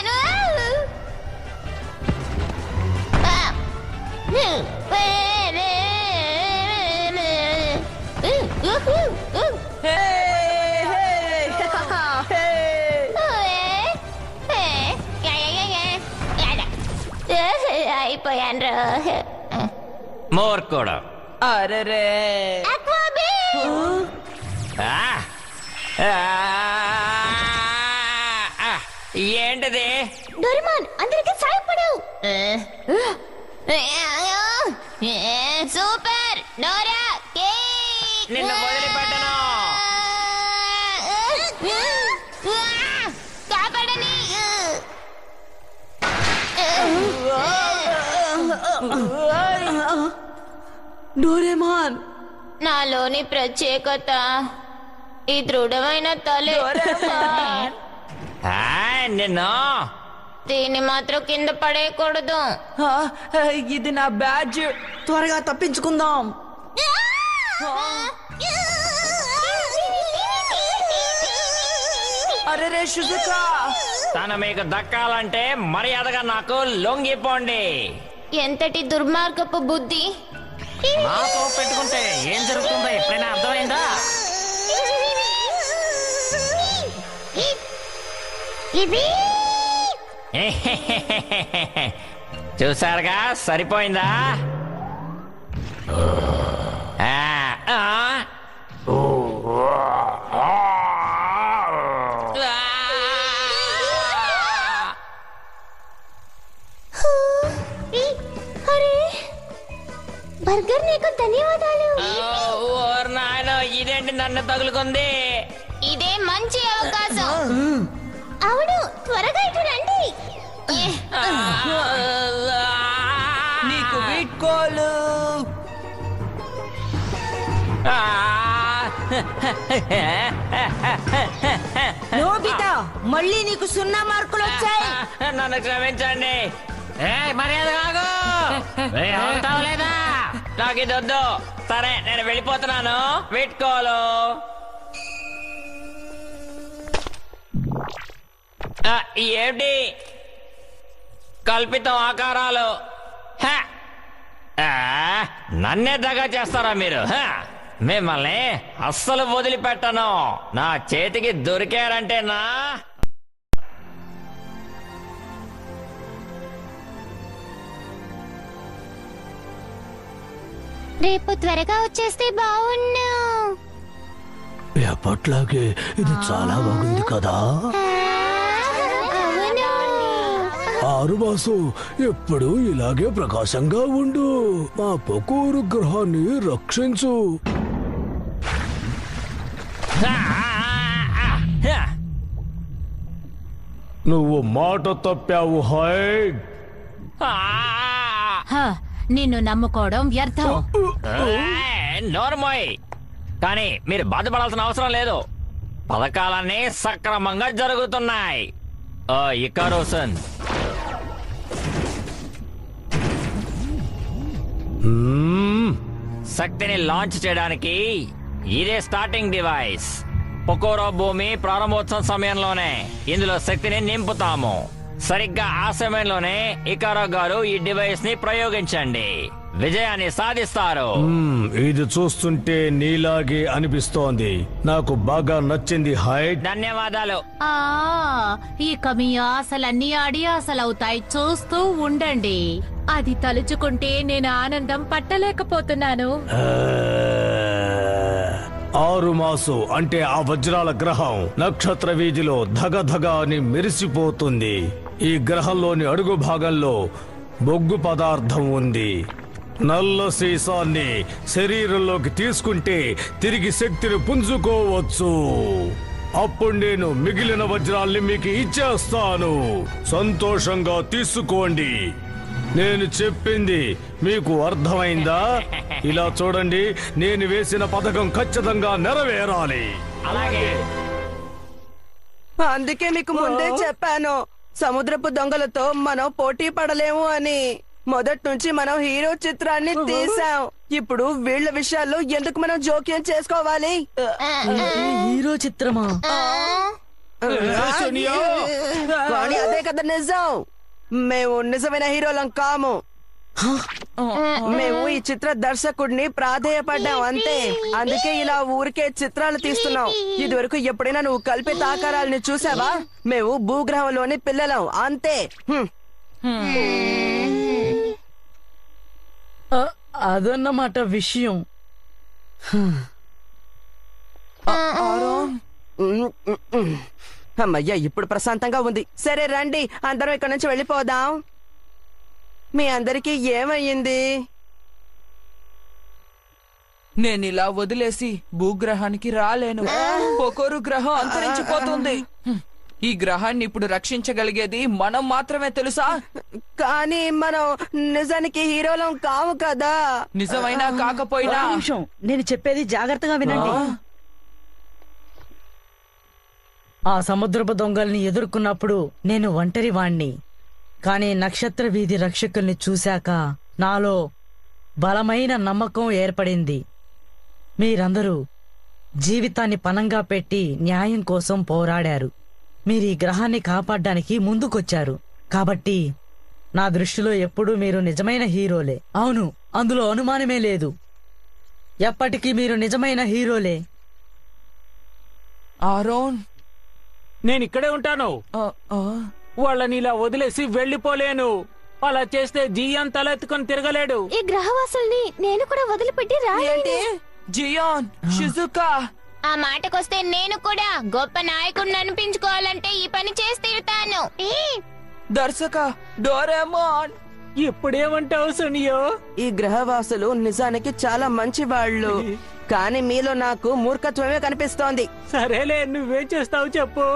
అయిపోయాను. మూర్ఖుడు. అరెరే, ఏంటిది? డోరేమాన్, అందరికీ సాయపడు. Super Dora cake. నిన్ను వదిలిపెట్టను. కాపాడని. డోరేమాన్, నాలోని ప్రత్యేకత ఈ దృఢమైన తలే. నిన్ను దీన్ని మాత్రం కింద పడేయకూడదు. ఆ, ఇది నా బ్యాడ్జ్. త్వరగా తప్పించుకుందాం. అరే రే షుజుకా, తను మీకు దక్కాలంటే మర్యాదగా నాకు లొంగిపోండి. ఎంతటి దుర్మార్గపు బుద్ధి! నాతో పెట్టుకుంటే ఏం జరుగుతుందో ఎప్పుడైనా అర్థమైందా? చూసారుగా, సరిపోయిందా? ఆ, ఆ. అరే బర్గర్, నీకు ధన్యవాదాలు. ఓర్ నాయనో, ఇదేంటి నన్ను తగులుకుంది? ఇదే మంచి అవకాశం. అవును, త్వరగా ఇటు రండి. నీకు వీడ్కోలు. నోబితా, మళ్ళీ నీకు 0 మార్కులు వచ్చాయి. నన్ను క్షమించండి. మర్యాద కాదు లేదా? నాకు ఇది వద్దు. సరే, నేను వెళ్ళిపోతున్నాను. వీడ్కోలు. ఏమిటి కల్పితం ఆకారాలు? హ! నన్నే దగా చేస్తారా మీరు? మిమ్మల్ని అస్సలు వదిలిపెట్టను. నా చేతికి దొరికారంటే నా రేపు త్వరగా వచ్చేస్తే బాగున్నా. ఎప్పట్లాగే ఇది చాలా బాగుంది కదా. ఆరుమాసు, ఎప్పుడు ఇలాగే ప్రకాశంగా ఉండు. మా పొకూరు గ్రహాన్ని రక్షించు. నువ్వు మాట తప్పావు హైడ్. నిన్ను నమ్ముకోవడం వ్యర్థం. నోర్మోయ్. కానీ మీరు బాధపడాల్సిన అవసరం లేదు. పథకాలన్నీ సక్రమంగా జరుగుతున్నాయి. ఇకారోసన్, శక్తిని లాంచ్ చేయడానికి ఇదే స్టార్టింగ్ డివైస్. పొకోరో భూమి ప్రారంభోత్సవం సమయంలోనే ఇందులో శక్తిని నింపుతాము. సరిగ్గా ఆ సమయంలోనే ఇకారో గారు ఈ డివైస్ ని ప్రయోగించండి. విజయాన్ని సాధిస్తారు. ఇది చూస్తుంటే నీలాగే అనిపిస్తోంది. నాకు బాగా నచ్చింది హైడ్. ధన్యవాదాలు. ఇక మీ ఆశలన్నీ అడియాసలవుతాయి. చూస్తూ ఉండండి. అది తలుచుకుంటే నేను ఆనందం పట్టలేకపోతున్నాను. ఆరుమాసు అంటే ఆ వజ్రాల గ్రహం నక్షత్ర వీధిలో ధగధగ అని మెరిసిపోతుంది. ఈ గ్రహంలోని అడుగు భాగంలో బొగ్గు పదార్థం ఉంది. నల్ల సీసాన్ని శరీరంలోకి తీసుకుంటే తిరిగి శక్తిని పుంజుకోవచ్చు. అప్పుడు నేను మిగిలిన వజ్రాల్ని మీకు ఇచ్చేస్తాను. సంతోషంగా తీసుకోండి. నేను చెప్పింది మీకు అర్థమైందా? ఇలా చూడండి, నేను వేసిన పథకం ఖచ్చితంగా నెరవేరాలి. అలాగే. అందుకే మీకు ముందే చెప్పాను, సముద్రపు దొంగలతో మనం పోటీ పడలేము అని. మొదటి నుంచి మనం హీరో చిత్రాన్ని తీసాం. ఇప్పుడు వీళ్ళ విషయాల్లో ఎందుకు మనం జోక్యం చేసుకోవాలి? హీరో చిత్రమా? కానీ అదే కదా నిజం. మేము నిజమైన హీరోలం కాము. మేము ఈ చిత్ర దర్శకుడిని ప్రాధేయపడ్డాం అంతే. అందుకే ఇలా ఊరికే చిత్రాలు తీస్తున్నాం. ఇదివరకు ఎప్పుడైనా నువ్వు కల్పిత ఆకారాలని చూసావా? మేము భూగ్రహంలోని పిల్లలం అంతే. అదన్నమాట విషయం. అమ్మయ్యా, ఇప్పుడు ప్రశాంతంగా ఉంది. సరే రండి, అందరం ఇక్కడ నుంచి వెళ్ళిపోదాం. మీ అందరికీ ఏమయ్యింది? నేను ఇలా వదిలేసి భూగ్రహానికి రాలేను. పొకోరు గ్రహం అంతరించిపోతుంది. ఈ గ్రహాన్ని ఇప్పుడు రక్షించగలిగేది మనం మాత్రమే, తెలుసా? కానీ మనం నిజానికి హీరోలం కావు కదా. నిజమైనా కాకపోయినా ఒక్క నిమిషం, నేను చెప్పేది జాగ్రత్తగా వినండి. ఆ సముద్రపు దొంగల్ని ఎదుర్కొన్నప్పుడు నేను ఒంటరి వాణ్ణి. కానీ నక్షత్ర వీధి రక్షకుల్ని చూశాక నాలో బలమైన నమ్మకం ఏర్పడింది. మీరందరూ జీవితాన్ని పణంగా పెట్టి న్యాయం కోసం పోరాడారు. మీరు ఈ గ్రహాన్ని కాపాడడానికి ముందుకొచ్చారు. కాబట్టి నా దృష్టిలో ఎప్పుడూ మీరు నిజమైన హీరోలే. అవును, అందులో అనుమానమే లేదు. ఎప్పటికీ మీరు నిజమైన హీరోలే. ఆరోన్, నేను ఇక్కడే ఉంటాను. ఆ, ఆ, వాళ్ళని ఇలా వదిలేసి వెళ్ళిపోలేను. అలా చేస్తే జియాన్ తలెత్తుకొని తిరగలేడు. ఈ గ్రహవాసుల్ని నేను కూడా వదిలిపెట్టి ఏంటి జియాన్, షిజుకా? ఆ మాటకొస్తే నేను కూడా గొప్ప నాయకుడిని అనిపించుకోవాలంటే ఈ పని చేసి తీరుతాను. దర్శక డోరేమోన్, ఇప్పుడేమంటావు సునియో? ఈ గ్రహవాసులు నిజానికి చాలా మంచి వాళ్ళు, కానీ మీలో నాకు మూర్ఖత్వమే కనిపిస్తోంది. సరేలే, నువ్వేం చేస్తావు చెప్పు.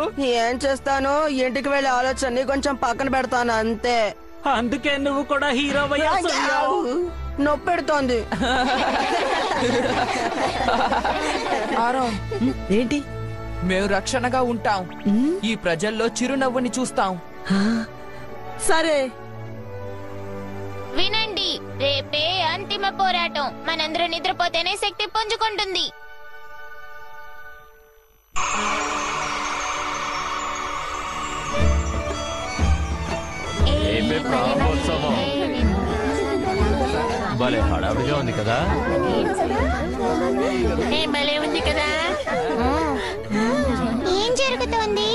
ఏం చేస్తాను, ఇంటికి వెళ్ళే ఆలోచనని కొంచెం పక్కన పెడతాను అంతే. అందుకే నువ్వు కూడా హీరో అయ్యావు సునియో. నొప్పెడుతోంది. ఆరోన్, ఏంటి? మేము రక్షణగా ఉంటాం. ఈ ప్రజల్లో చిరునవ్వుని చూస్తాం. సరే, వినండి, రేపే అంతిమ పోరాటం. మనందరూ నిద్రపోతేనే శక్తి పుంజుకుంటుంది. ఏపీ ప్రారంభోత్సవం భలే హడావిడిగా ఉంది కదా. భలే ఉంది కదా. ఏం జరుగుతోంది?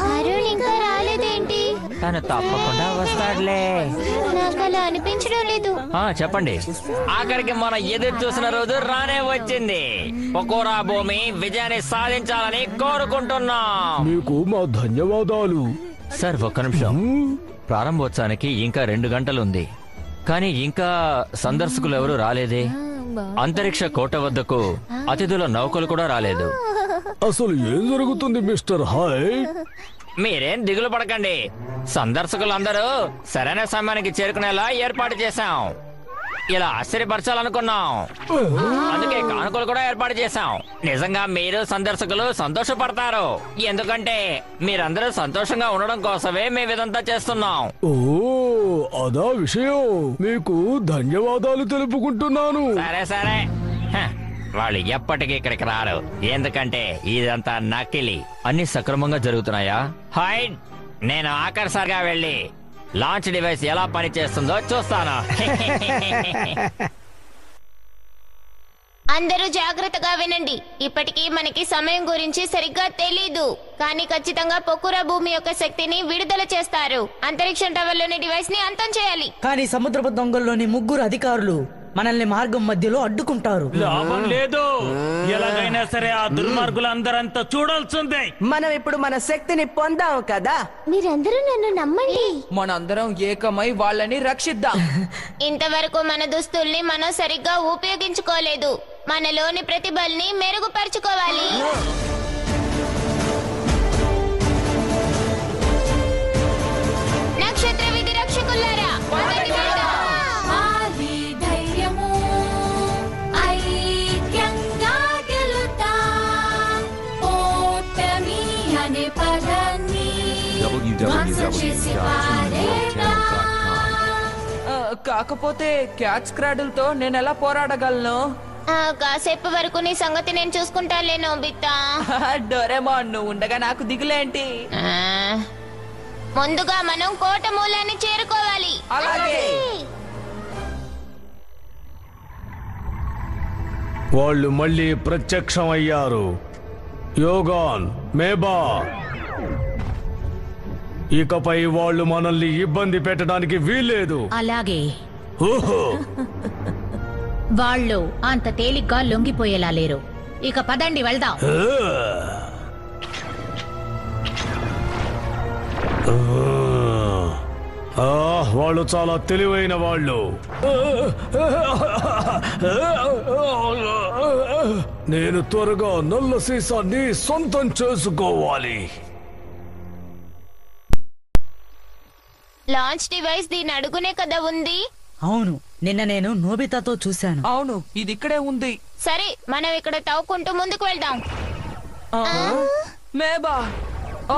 అరుణ్ ఇంకా రాలేదేంటి? తను తప్పకుండా వస్తాడులే. నాకు అలా అనిపించడం లేదు. చెప్పండి. ఆఖరికి మనం ఎదురు చూసిన రోజు రానే వచ్చింది. పకోరా భూమి విజయాన్ని సాధించాలని కోరుకుంటున్నాం. మీకు మా ధన్యవాదాలు. సార్, ఒక్క నిమిషం. ప్రారంభోత్సవానికి ఇంకా 2 గంటలుంది, కానీ ఇంకా సందర్శకులు ఎవరు రాలేదే. అంతరిక్ష కోట వద్దకు అతిథుల నౌకలు కూడా రాలేదు. అసలు ఏం జరుగుతుంది మిస్టర్ హాయ్? మీరేం దిగులు పడకండి. సందర్శకులందరూ సరైన సమయానికి చేరుకునేలా ఏర్పాటు చేశాం. ఇలా ఆశ్చర్యపరచాలనుకున్నాం, అందుకే కానుకలు కూడా ఏర్పాటు చేశాం. నిజంగా మీరు సందర్శకులు సంతోషపడతారు, ఎందుకంటే మీరందరూ సంతోషంగా ఉండడం కోసమే మేము ఇదంతా చేస్తున్నాం. ఓ, అదా విషయం. మీకు ధన్యవాదాలు తెలుపుకుంటున్నాను. సరే సరే, వాళ్ళు ఎప్పటికీ ఇక్కడికి రారు, ఎందుకంటే ఇదంతా నకిలీ. అన్ని సక్రమంగా జరుగుతున్నాయా? హాయ్, నేను ఆఖరిసారిగా వెళ్ళి లాంచ్ డివైస్ ఎలా పనిచేస్తుందో చూస్తాను. అందరూ జాగ్రత్తగా వినండి. ఇప్పటికీ మనకి సమయం గురించి సరిగ్గా తెలీదు, కానీ ఖచ్చితంగా పొక్కురా భూమి యొక్క శక్తిని విడుదల చేస్తారు. అంతరిక్ష టవర్లోని డివైస్ ని అంతం చేయాలి. కానీ సముద్రపు దొంగల్లోని 3 అధికారులు మనల్ని మార్గం మధ్యలో అడ్డుకుంటారు. లాభం లేదు. ఎలాగైనా సరే ఆ దుర్మార్గులందరంతా చూడాల్సిందే. మనం ఇప్పుడు మన శక్తిని పొందాం కదా. మీరందరూ నన్ను నమ్మండి. మనందరం ఏకమై వాళ్ళని రక్షిద్దాం. ఇంతవరకు మన దుస్తుల్ని మనం సరిగ్గా ఉపయోగించుకోలేదు. మనలోని ప్రతిభల్ని మెరుగుపరుచుకోవాలి. నక్షత్ర విధి రక్షకులారా, కాకపోతే క్యాచ్ క్రాడులతో నేను ఎలా పోరాడగలను? కాసేపు వరకు నీ సంగతి నేను చూసుకుంటాలే నోబితా. డోరేమోన్, నువ్వు ఉండగా నాకు దిగులేంటి? ముందుగా మనం కోట మూలాన్ని చేరుకోవాలి. అలాగే. వాళ్ళు మళ్ళీ ప్రత్యక్షమయ్యారు. యోగాన్, మేబా, ఇకపై వాళ్ళు మనల్ని ఇబ్బంది పెట్టడానికి వీల్లేదు. అలాగే. ఓహో, వాళ్ళు అంత తేలిగ్గా లొంగిపోయేలా లేరు. ఇక పదండి, వెళ్దాం. వాళ్ళు చాలా తెలివైన వాళ్ళు. నేను త్వరగా నల్ల సీసాన్ని సొంతం చేసుకోవాలి. లాంచ్ డివైస్ దీని అడుగునే కదా ఉంది. అవును, నిన్న నేను నోబితాతో చూశాను. అవును, ఇది ఇక్కడే ఉంది. సరే, మనం ఇక్కడ తవ్వుకుంటూ ముందుకు వెళ్దాం. మేబా,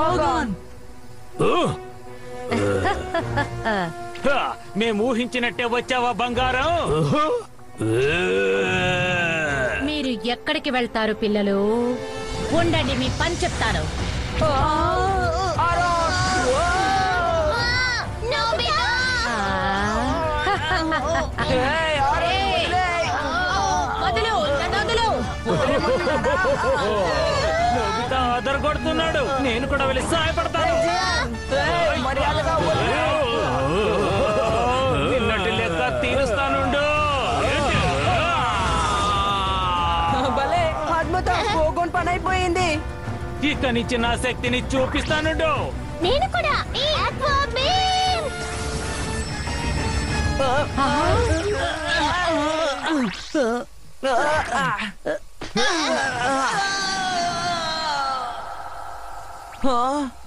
ఓగాన్, మేము ఊహించినట్టే వచ్చావా బంగారం? మీరు ఎక్కడికి వెళ్తారు పిల్లలు? ఉండండి, మీ పని చెప్తాను. వదులు, నన్ను వదులు. నోబితా అదరగొడుతున్నాడు. నేను కూడా వెళ్ళి సహాయపడతాను. నిన్నటి లెక్క తీరుస్తానుండు. అద్భుతం, పోగొన్ పని అయిపోయింది. ఇక నుంచి నా శక్తిని చూపిస్తానుండు. నేను కూడా ఈ ఆక్వా బీమ్.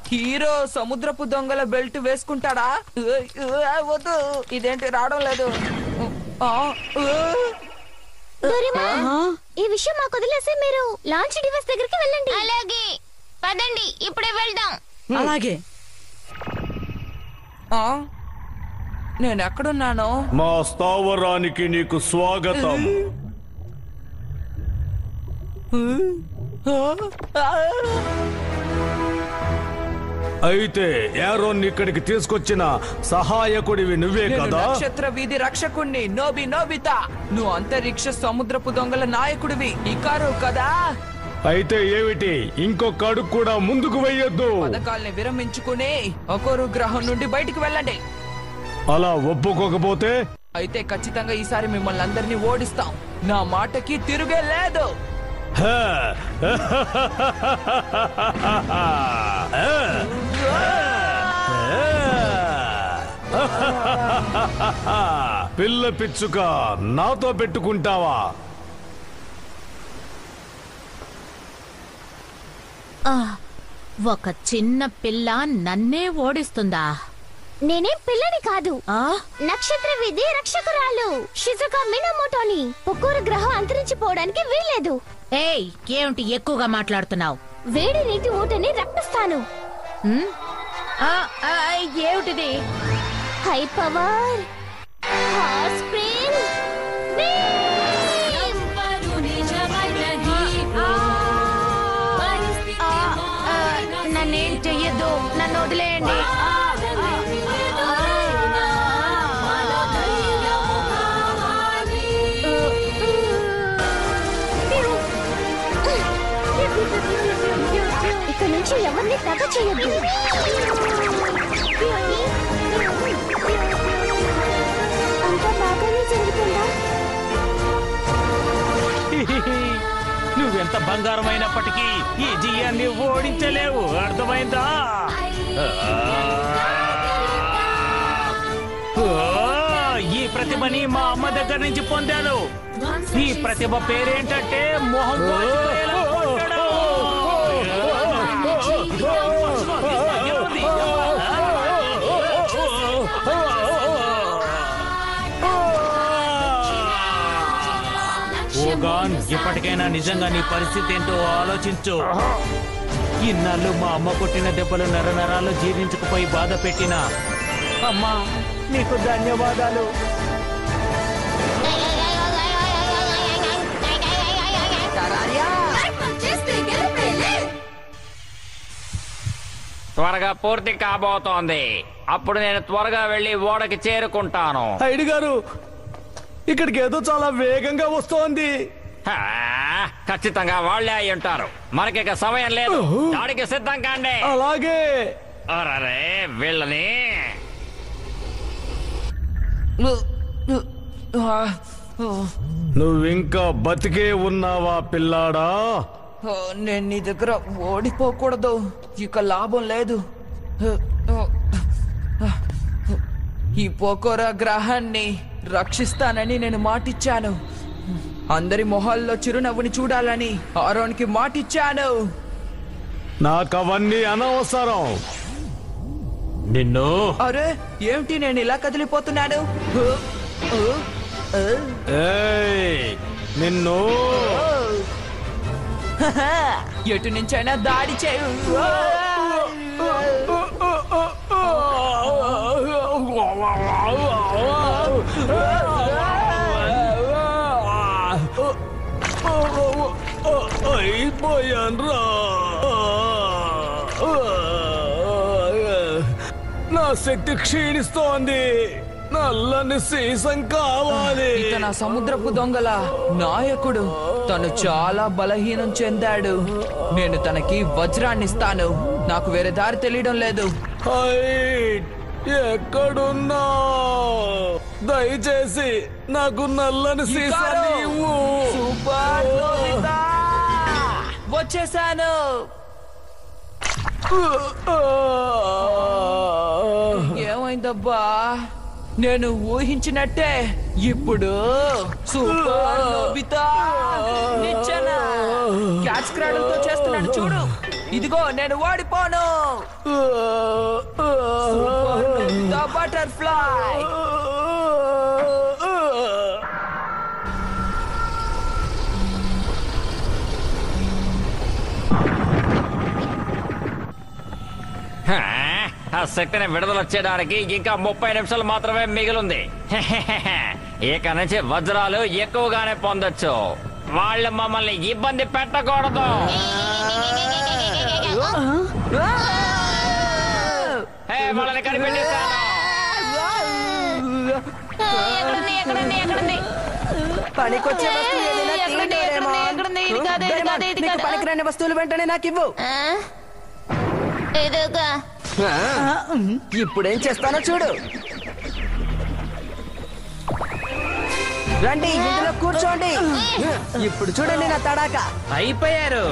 హీరో సముద్రపు దొంగల బెల్ట్ వేసుకుంటాడా? వద్దు, ఇదేంటి రావడం లేదు. ఈ విషయం మాకు వదిలేసి మీరు లాంచ్ డివైస్ దగ్గరికి వెళ్ళండి. అలాగే, పదండి, ఇప్పుడే వెళ్దాం. అలాగే. నేను ఎక్కడున్నాను? మా స్థావరానికి నీకు స్వాగతం. అయితే యారోన్ ఇక్కడికి తీసుకొచ్చిన సహాయకుడివి నువ్వే నేను కదా? నక్షత్ర వీధి రక్షకుణ్ణి నోబితా. నువ్వు అంతరిక్ష సముద్రపు దొంగల నాయకుడివి ఇకారు కదా? అయితే ఏమిటి, ఇంకొక అడుగు కూడా ముందుకు వెయ్యొద్దు. పథకాల్ని విరమించుకుని ఒకరు గ్రహం నుండి బయటికి వెళ్ళండి. అలా ఒప్పుకోకపోతే? అయితే ఖచ్చితంగా ఈసారి మిమ్మల్ని అందరినీ ఓడిస్తాం. నా మాటకి తిరుగే లేదు. పిల్ల పిచ్చుక నాతో పెట్టుకుంటావా? ఒక చిన్న పిల్ల నన్నే ఓడిస్తుందా? నేనేం పిల్లని కాదు, నక్షత్ర వీధి రక్షకురాలు షిజుకా మినమోటోని. పొక్కూరు గ్రహం అంతరించిపోవడానికి వీల్లేదు. ఏయ్, ఏమిటి ఎక్కువగా మాట్లాడుతున్నావు? వేడి నీటి ఊటని రప్పిస్తాను. ఏమిటిది? హై పవర్ హాట్ స్ప్రింగ్ నన్నేం చెయ్యొద్దు, నన్ను వదిలేయండి. ఇక్కడ నుంచి ఎవరిని తగ చేయొద్దు. అంతా బాగానే జరుగుతుందా? నువ్వెంత బంగారమైనప్పటికీ ఈ జియాన్ని ఓడించలేవు, అర్థమైందా? ఈ ప్రతిభని మా అమ్మ దగ్గర నుంచి పొందాను. ఈ ప్రతిభ పేరేంటంటే మోహన్ ఇప్పటికైనా నిజంగా నీ పరిస్థితి ఏంటో ఆలోచించు. ఇన్నాళ్ళు మా అమ్మ కొట్టిన దెబ్బలు నరనరాలు జీర్ణించుకుపోయి బాధ పెట్టిన అమ్మా, నీకు ధన్యవాదాలు. త్వరగా పూర్తి కాబోతోంది. అప్పుడు నేను త్వరగా వెళ్లి ఓడకి చేరుకుంటాను. ఐడి గారు, ఇక్కడికి ఏదో చాలా వేగంగా వస్తోంది. ఖచ్చితంగా వాళ్లే అయి ఉంటారు. మనకిక సమయం లేదు, దాడికి సిద్ధం కాండి. అలాగే. అరే వీళ్ళని నువ్వింకా బతికే ఉన్నావా పిల్లాడా? నేను నీ దగ్గర ఓడిపోకూడదు, ఇక లాభం లేదు. ఈ పోకోరా గ్రహాన్ని రక్షిస్తానని నేను మాటిచ్చాను. అందరి మొహాల్లో చిరునవ్వుని చూడాలని ఆరోన్కి మాటిచ్చాను. నాకవన్నీ అనవసరం. నిన్ను అరే ఏమిటి నేను ఇలా కదిలిపోతున్నాను? నిన్ను ఎటు నుంచైనా దాడి చేయు. అయిపోయాన్రా. నా శక్తి క్షీణిస్తోంది. నల్లని సీసం కావాలి. ఇతను సముద్రపు దొంగల నాయకుడు. తను చాలా బలహీనం చెందాడు. నేను తనకి వజ్రాన్ని ఇస్తాను. నాకు వేరే దారి తెలియడం లేదు. హైట్, ఎక్కడున్నా దయచేసి నాకు నల్లని సీసాన్ని ఇవ్వు. Super Nobita! వచ్చేసాను. ఏమైందబ్బా? నేను ఊహించినట్టే ఇప్పుడు సూపర్ నోబితా నిచ్చెన క్యాచ్ క్రాడల్ తో చేస్తున్నాను చూడు. ఇదిగో నేను ఓడిపోను. Super Nobita butterfly. హా, ఆ శక్తిని విడుదల చేయడానికి ఇంకా 30 నిమిషాలు మాత్రమే మిగిలింది. ఇక నుంచి వజ్రాలు ఎక్కువగానే పొందొచ్చు. వాళ్ళు మమ్మల్ని ఇబ్బంది పెట్టకూడదు. హే, వాళ్ళని కనిపెట్టేశాను. పనికొచ్చే వస్తువు ఏదైనా తీయడేమో. నీకు పనికిరాని వస్తువులు వెంటనే నాకు ఇవ్వు. ఇదిగో. ఇప్పుడేం చేస్తానో చూడు. రండి, ఇందులో కూర్చోండి. ఇప్పుడు చూడండి నా తడాక. అయిపోయారు.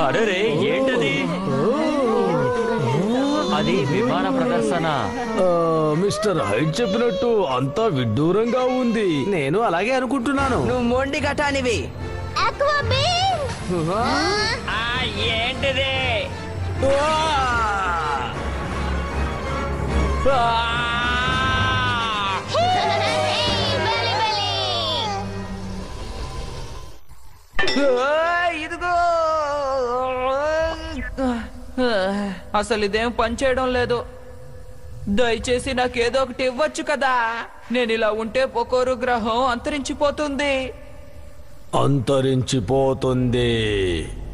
అరే, ఏంటది? అది విమాన ప్రదర్శన. మిస్టర్ హైట్ చెప్పినట్టు అంతా విడ్డూరంగా ఉంది. నేను అలాగే అనుకుంటున్నాను. నువ్వు మొండి ఘటానివి. Aqua beam. ఏంటిది? బలి బలి. ఇదిగో. అసలు ఇదేం పని చేయడం లేదు. దయచేసి నాకేదో ఒకటి ఇవ్వచ్చు కదా. నేను ఇలా ఉంటే పొకోరు గ్రహం అంతరించిపోతుంది. అంతరించిపోతుంది.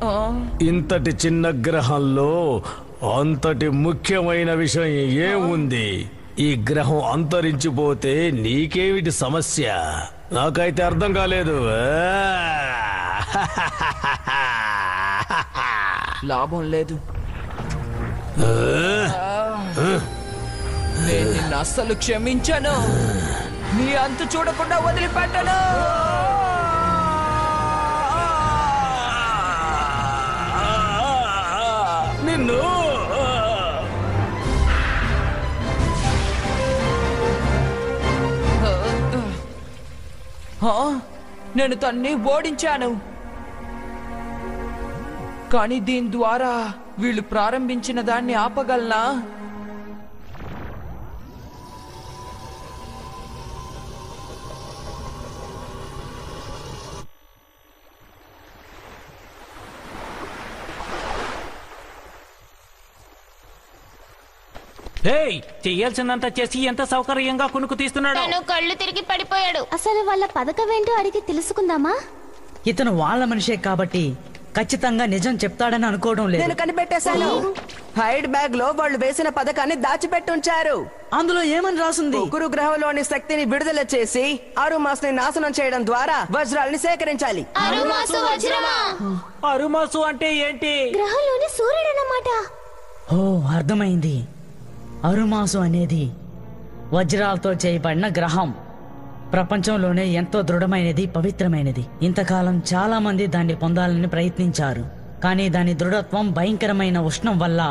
ఆ, ఇంతటి చిన్న గ్రహంలో అంతటి ముఖ్యమైన విషయం ఏముంది? ఈ గ్రహం అంతరించిపోతే నీకేమిటి సమస్య? నాకైతే అర్థం కాలేదు. లాభం లేదు. నేను నిన్ను అస్సలు క్షమించను. నీ అంతు చూడకుండా వదిలిపెట్టను. నిన్ను ఆ, నేను తన్ని ఓడించాను. కానీ దీని ద్వారా వీళ్ళు ప్రారంభించిన దాన్ని ఆపగలనా? చెయ్యాల్సిందంతా చేసి ఎంత సౌకర్యంగా కునుకు తీస్తున్నాడు. తను కళ్ళు తిరిగి పడిపోయాడు. అసలు వాళ్ళ పథకం ఏంటో అడిగి తెలుసుకుందామా? ఇతను వాళ్ళ మనిషే కాబట్టి ఖచ్చితంగా నిజం చెప్తాడని అనుకోవడం లేదు. నేను కనిపెట్టేశాను. హైడ్ బ్యాగ్ లో వాళ్ళు వేసిన పథకాన్ని దాచిపెట్టుంచారు. అందులో ఏమని రాసుంది? గురు గ్రహంలోని శక్తిని విడుదల చేసి అరుమాస్ ని నాశనం చేయడం ద్వారా వజ్రాల్ని సేకరించాలి. అరుమాసు వజ్రమా? అరుమాసు అంటే ఏంటి? గ్రహంలోని సూర్యుడు అన్నమాట. ఓ, అర్థమైంది. అరుమాసు అనేది వజ్రాలతో చేయబడిన గ్రహం. ప్రపంచంలోనే ఎంతో దృఢమైనది, పవిత్రమైనది. ఇంతకాలం చాలా మంది దాన్ని పొందాలని ప్రయత్నించారు. కానీ దాని దృఢత్వం భయంకరమైన ఉష్ణం వల్ల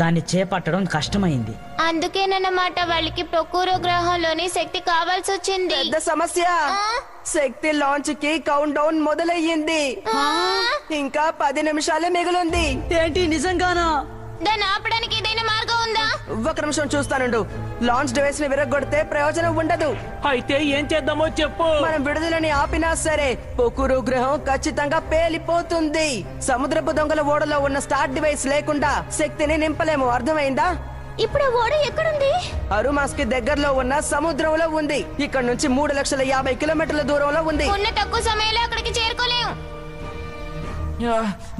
దాన్ని చేపట్టడం కష్టమైంది. అందుకేనన్నమాట వాళ్ళకి ప్రొకూరో గ్రహంలోని శక్తి కావాల్సి వచ్చింది. పెద్ద సమస్య. శక్తి లాంచ్ కి కౌంట్ డౌన్ మొదలయ్యింది. ఇంకా 10 నిమిషాలే మిగిలింది. ఏంటి, నిజంగానా? దాన్ని ఆపడానికి ఏదైనా మార్గం ఉందా? ఒక నిమిషం చూస్తానుండు. లాంచ్ డివైస్ ని విరగొడితే ప్రయోజనం ఉండదు. అయితే ఏం చేద్దామో చెప్పు. మనం విడుదలని ఆపినా సరే పొకురు గ్రహం ఖచ్చితంగా పేలిపోతుంది. సముద్రపు దొంగల ఓడలో ఉన్న స్టార్ట్ డివైస్ లేకుండా శక్తిని నింపలేము. అర్థమైందా? ఇప్పుడు ఆ ఓడ ఎక్కడుంది? అరుమాస్ కి దగ్గరలో ఉన్న సముద్రంలో ఉంది. ఇక్కడ నుంచి 3,50,000 కిలోమీటర్ల దూరంలో ఉంది. ఉన్న తక్కువ సమయంలో అక్కడికి చేరుకోలేం.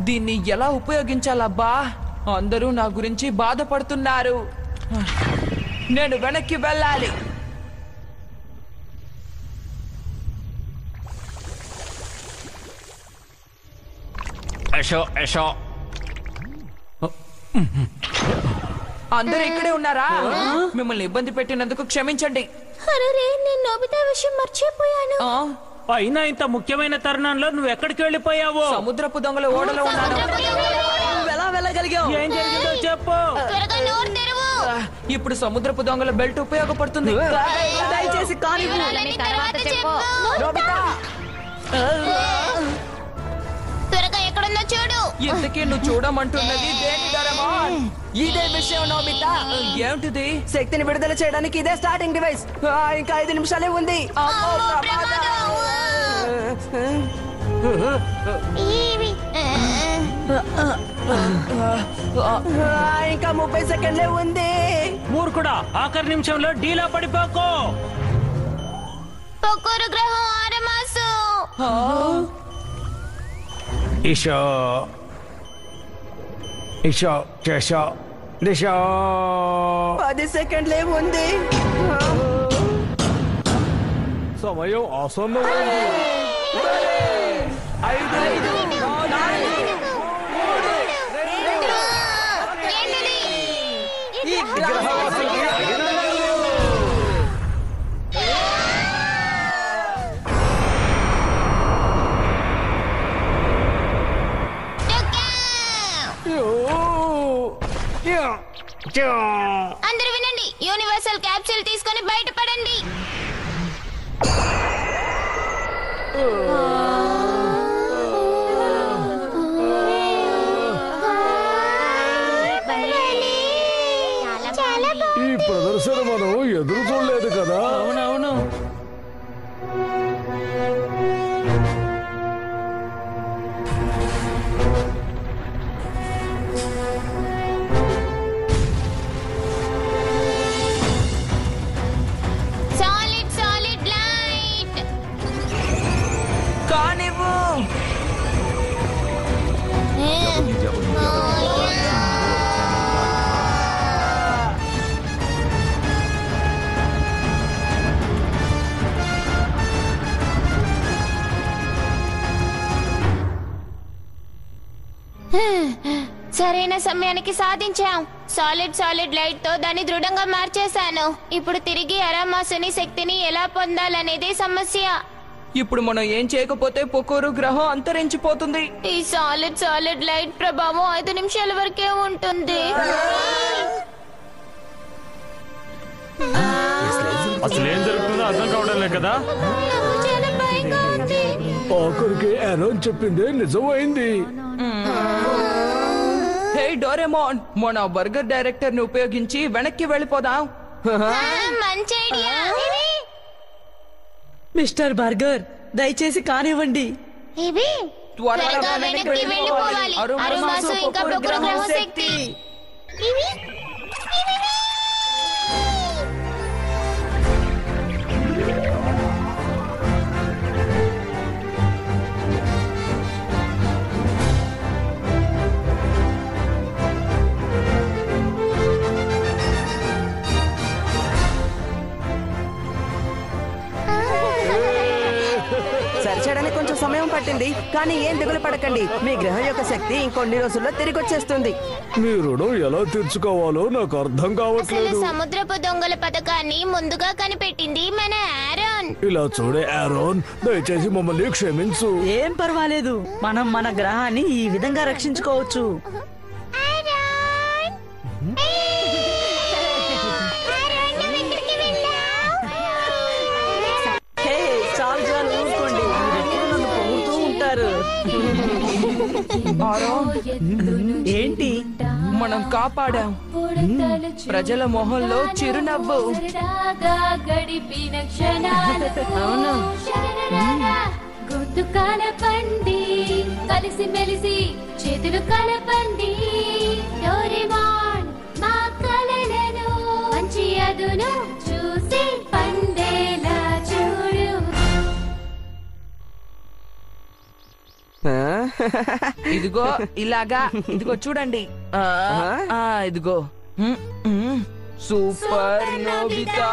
దీన్ని ఎలా ఉపయోగించాలబ్బా? అందరూ నా గురించి బాధపడుతున్నారు. నేను వెనక్కి వెళ్ళాలి. యశో యశో అందరూ ఇక్కడే ఉన్నారా? మిమ్మల్ని ఇబ్బంది పెట్టినందుకు క్షమించండి. అరే నేను నోబితా విషయం మర్చిపోయాను. ఆ, అయినా ఇంత ముఖ్యమైన తరుణంలో నువ్వు ఎక్కడికి వెళ్ళిపోయావు? సముద్రపు దొంగల ఓడలో ఉన్నాను. నువ్వు ఎలా వెళ్ళగలిగావు? ఏం జరిగిందో చెప్పు. త్వరగా నోరు తెరువు. ఇప్పుడు సముద్రపు దొంగల బెల్ట్ ఉపయోగపడుతుంది. దయచేసి కానివ్వు. వివరాలన్నీ తర్వాత చెప్పు. నోబితా! త్వరగా ఎక్కడుందో చూడు. ఇంతకీ నువ్వు చూడమంటున్నది దేని డోరేమోన్? ఇదే విషయం నోబితా. ఏమిటిది? శక్తిని విడుదల చేయడానికి ఇదే స్టార్టింగ్ డివైస్. ఇంకా 5 నిమిషాలే ఉంది. అమ్మో, ప్రమాదం. ఇంకా 30 సెకండ్లే ఉంది. మూర్ఖుడా, ఆఖరి నిమిషంలో డీలా పడిపోకు. పొక్కురు గ్రహం ఆరమాసు. ఇషా ఇషా చేషా దిశా 10 సెకండ్లే ఉంది. సమయం ఆసన్నమైంది. 5, 4, 3, 2, ఏంటిది? ఈ గ్రహవాసులకి అందరూ వినండి. యూనివర్సల్ క్యాప్సూల్ తీసుకొని బయటపడండి. ఈ ప్రదర్శన మనం ఎదురు చూడలేదు కదా. అవునవును. Solid solid light. కానివ్వు. సరైన సమయానికి సాధించాం. సాలిడ్ సాలిడ్ లైట్ తో దాన్ని దృఢంగా మార్చేశాను. ఇప్పుడు తిరిగి అరామాసుని శక్తిని ఎలా పొందాలనేదే సమస్య. ఇప్పుడు మనం ఏం చేయకపోతే పొకోరు గ్రహం అంతరించిపోతుంది. ఈ సాలిడ్ సాలిడ్ లైట్ ప్రభావం 5 నిమిషాల వరకే ఉంటుంది. అసలు ఏం జరుగుతుందో అర్థం కావడం లేదు కదా. నాకు చాలా భయంగా ఉంది. ఆఖరికి ఆరోన్ చెప్పిందే నిజమైంది. హే డోరేమోన్, మన బర్గర్ డైరెక్టర్ ని ఉపయోగించి వెనక్కి వెళ్ళిపోదాం. మంచి ఐడియా. మిస్టర్ బర్గర్, దయచేసి కానివ్వండి. త్వరగా వెనక్కి వెళ్ళిపోవాలి. అరుమాసు ఇంకా పొక్కురు గ్రహం శక్తి. సరిచేయడానికి కొంచెం సమయం పట్టింది, కానీ ఏం దిగులు పడకండి. మీ గ్రహం యొక్క శక్తి ఇంకొన్ని రోజుల్లో తిరిగి వచ్చేస్తుంది. మీ రుణం ఎలా తీర్చుకోవాలో నాకు అర్థం అసలు కావట్లేదు. సముద్రపు దొంగల పథకాన్ని ముందుగా కనిపెట్టింది మన ఆరోన్. ఇలా చూడే ఆరోన్, దయచేసి మమ్మల్ని క్షమించు. ఏం పర్వాలేదు, మనం మన గ్రహాన్ని ఈ విధంగా రక్షించుకోవచ్చు. హే, చాలు చాలు ఊరుకోండి. మీరెప్పుడు నన్ను పొగుడుతూ ఉంటారు. ఏంటి? మనం కాపాడాం. ప్రజల మొహంలో చిరునవ్వు. గడిపిన క్షణాలతో అవును. గొంతు కలపండి, కలిసి మెలిసి చేతులు కలపండి. డోరేమాన్ మా కలలను మంచి అదును చూసి పండేలా చూడు. ఇదిగో ఇలాగా, ఇదిగో చూడండి. ఇదిగో సూపర్ నోబితా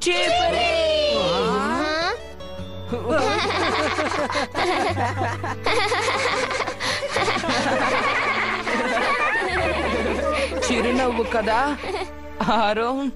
చీపరి. చిరునవ్వు కదా ఆరోన్.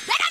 Pero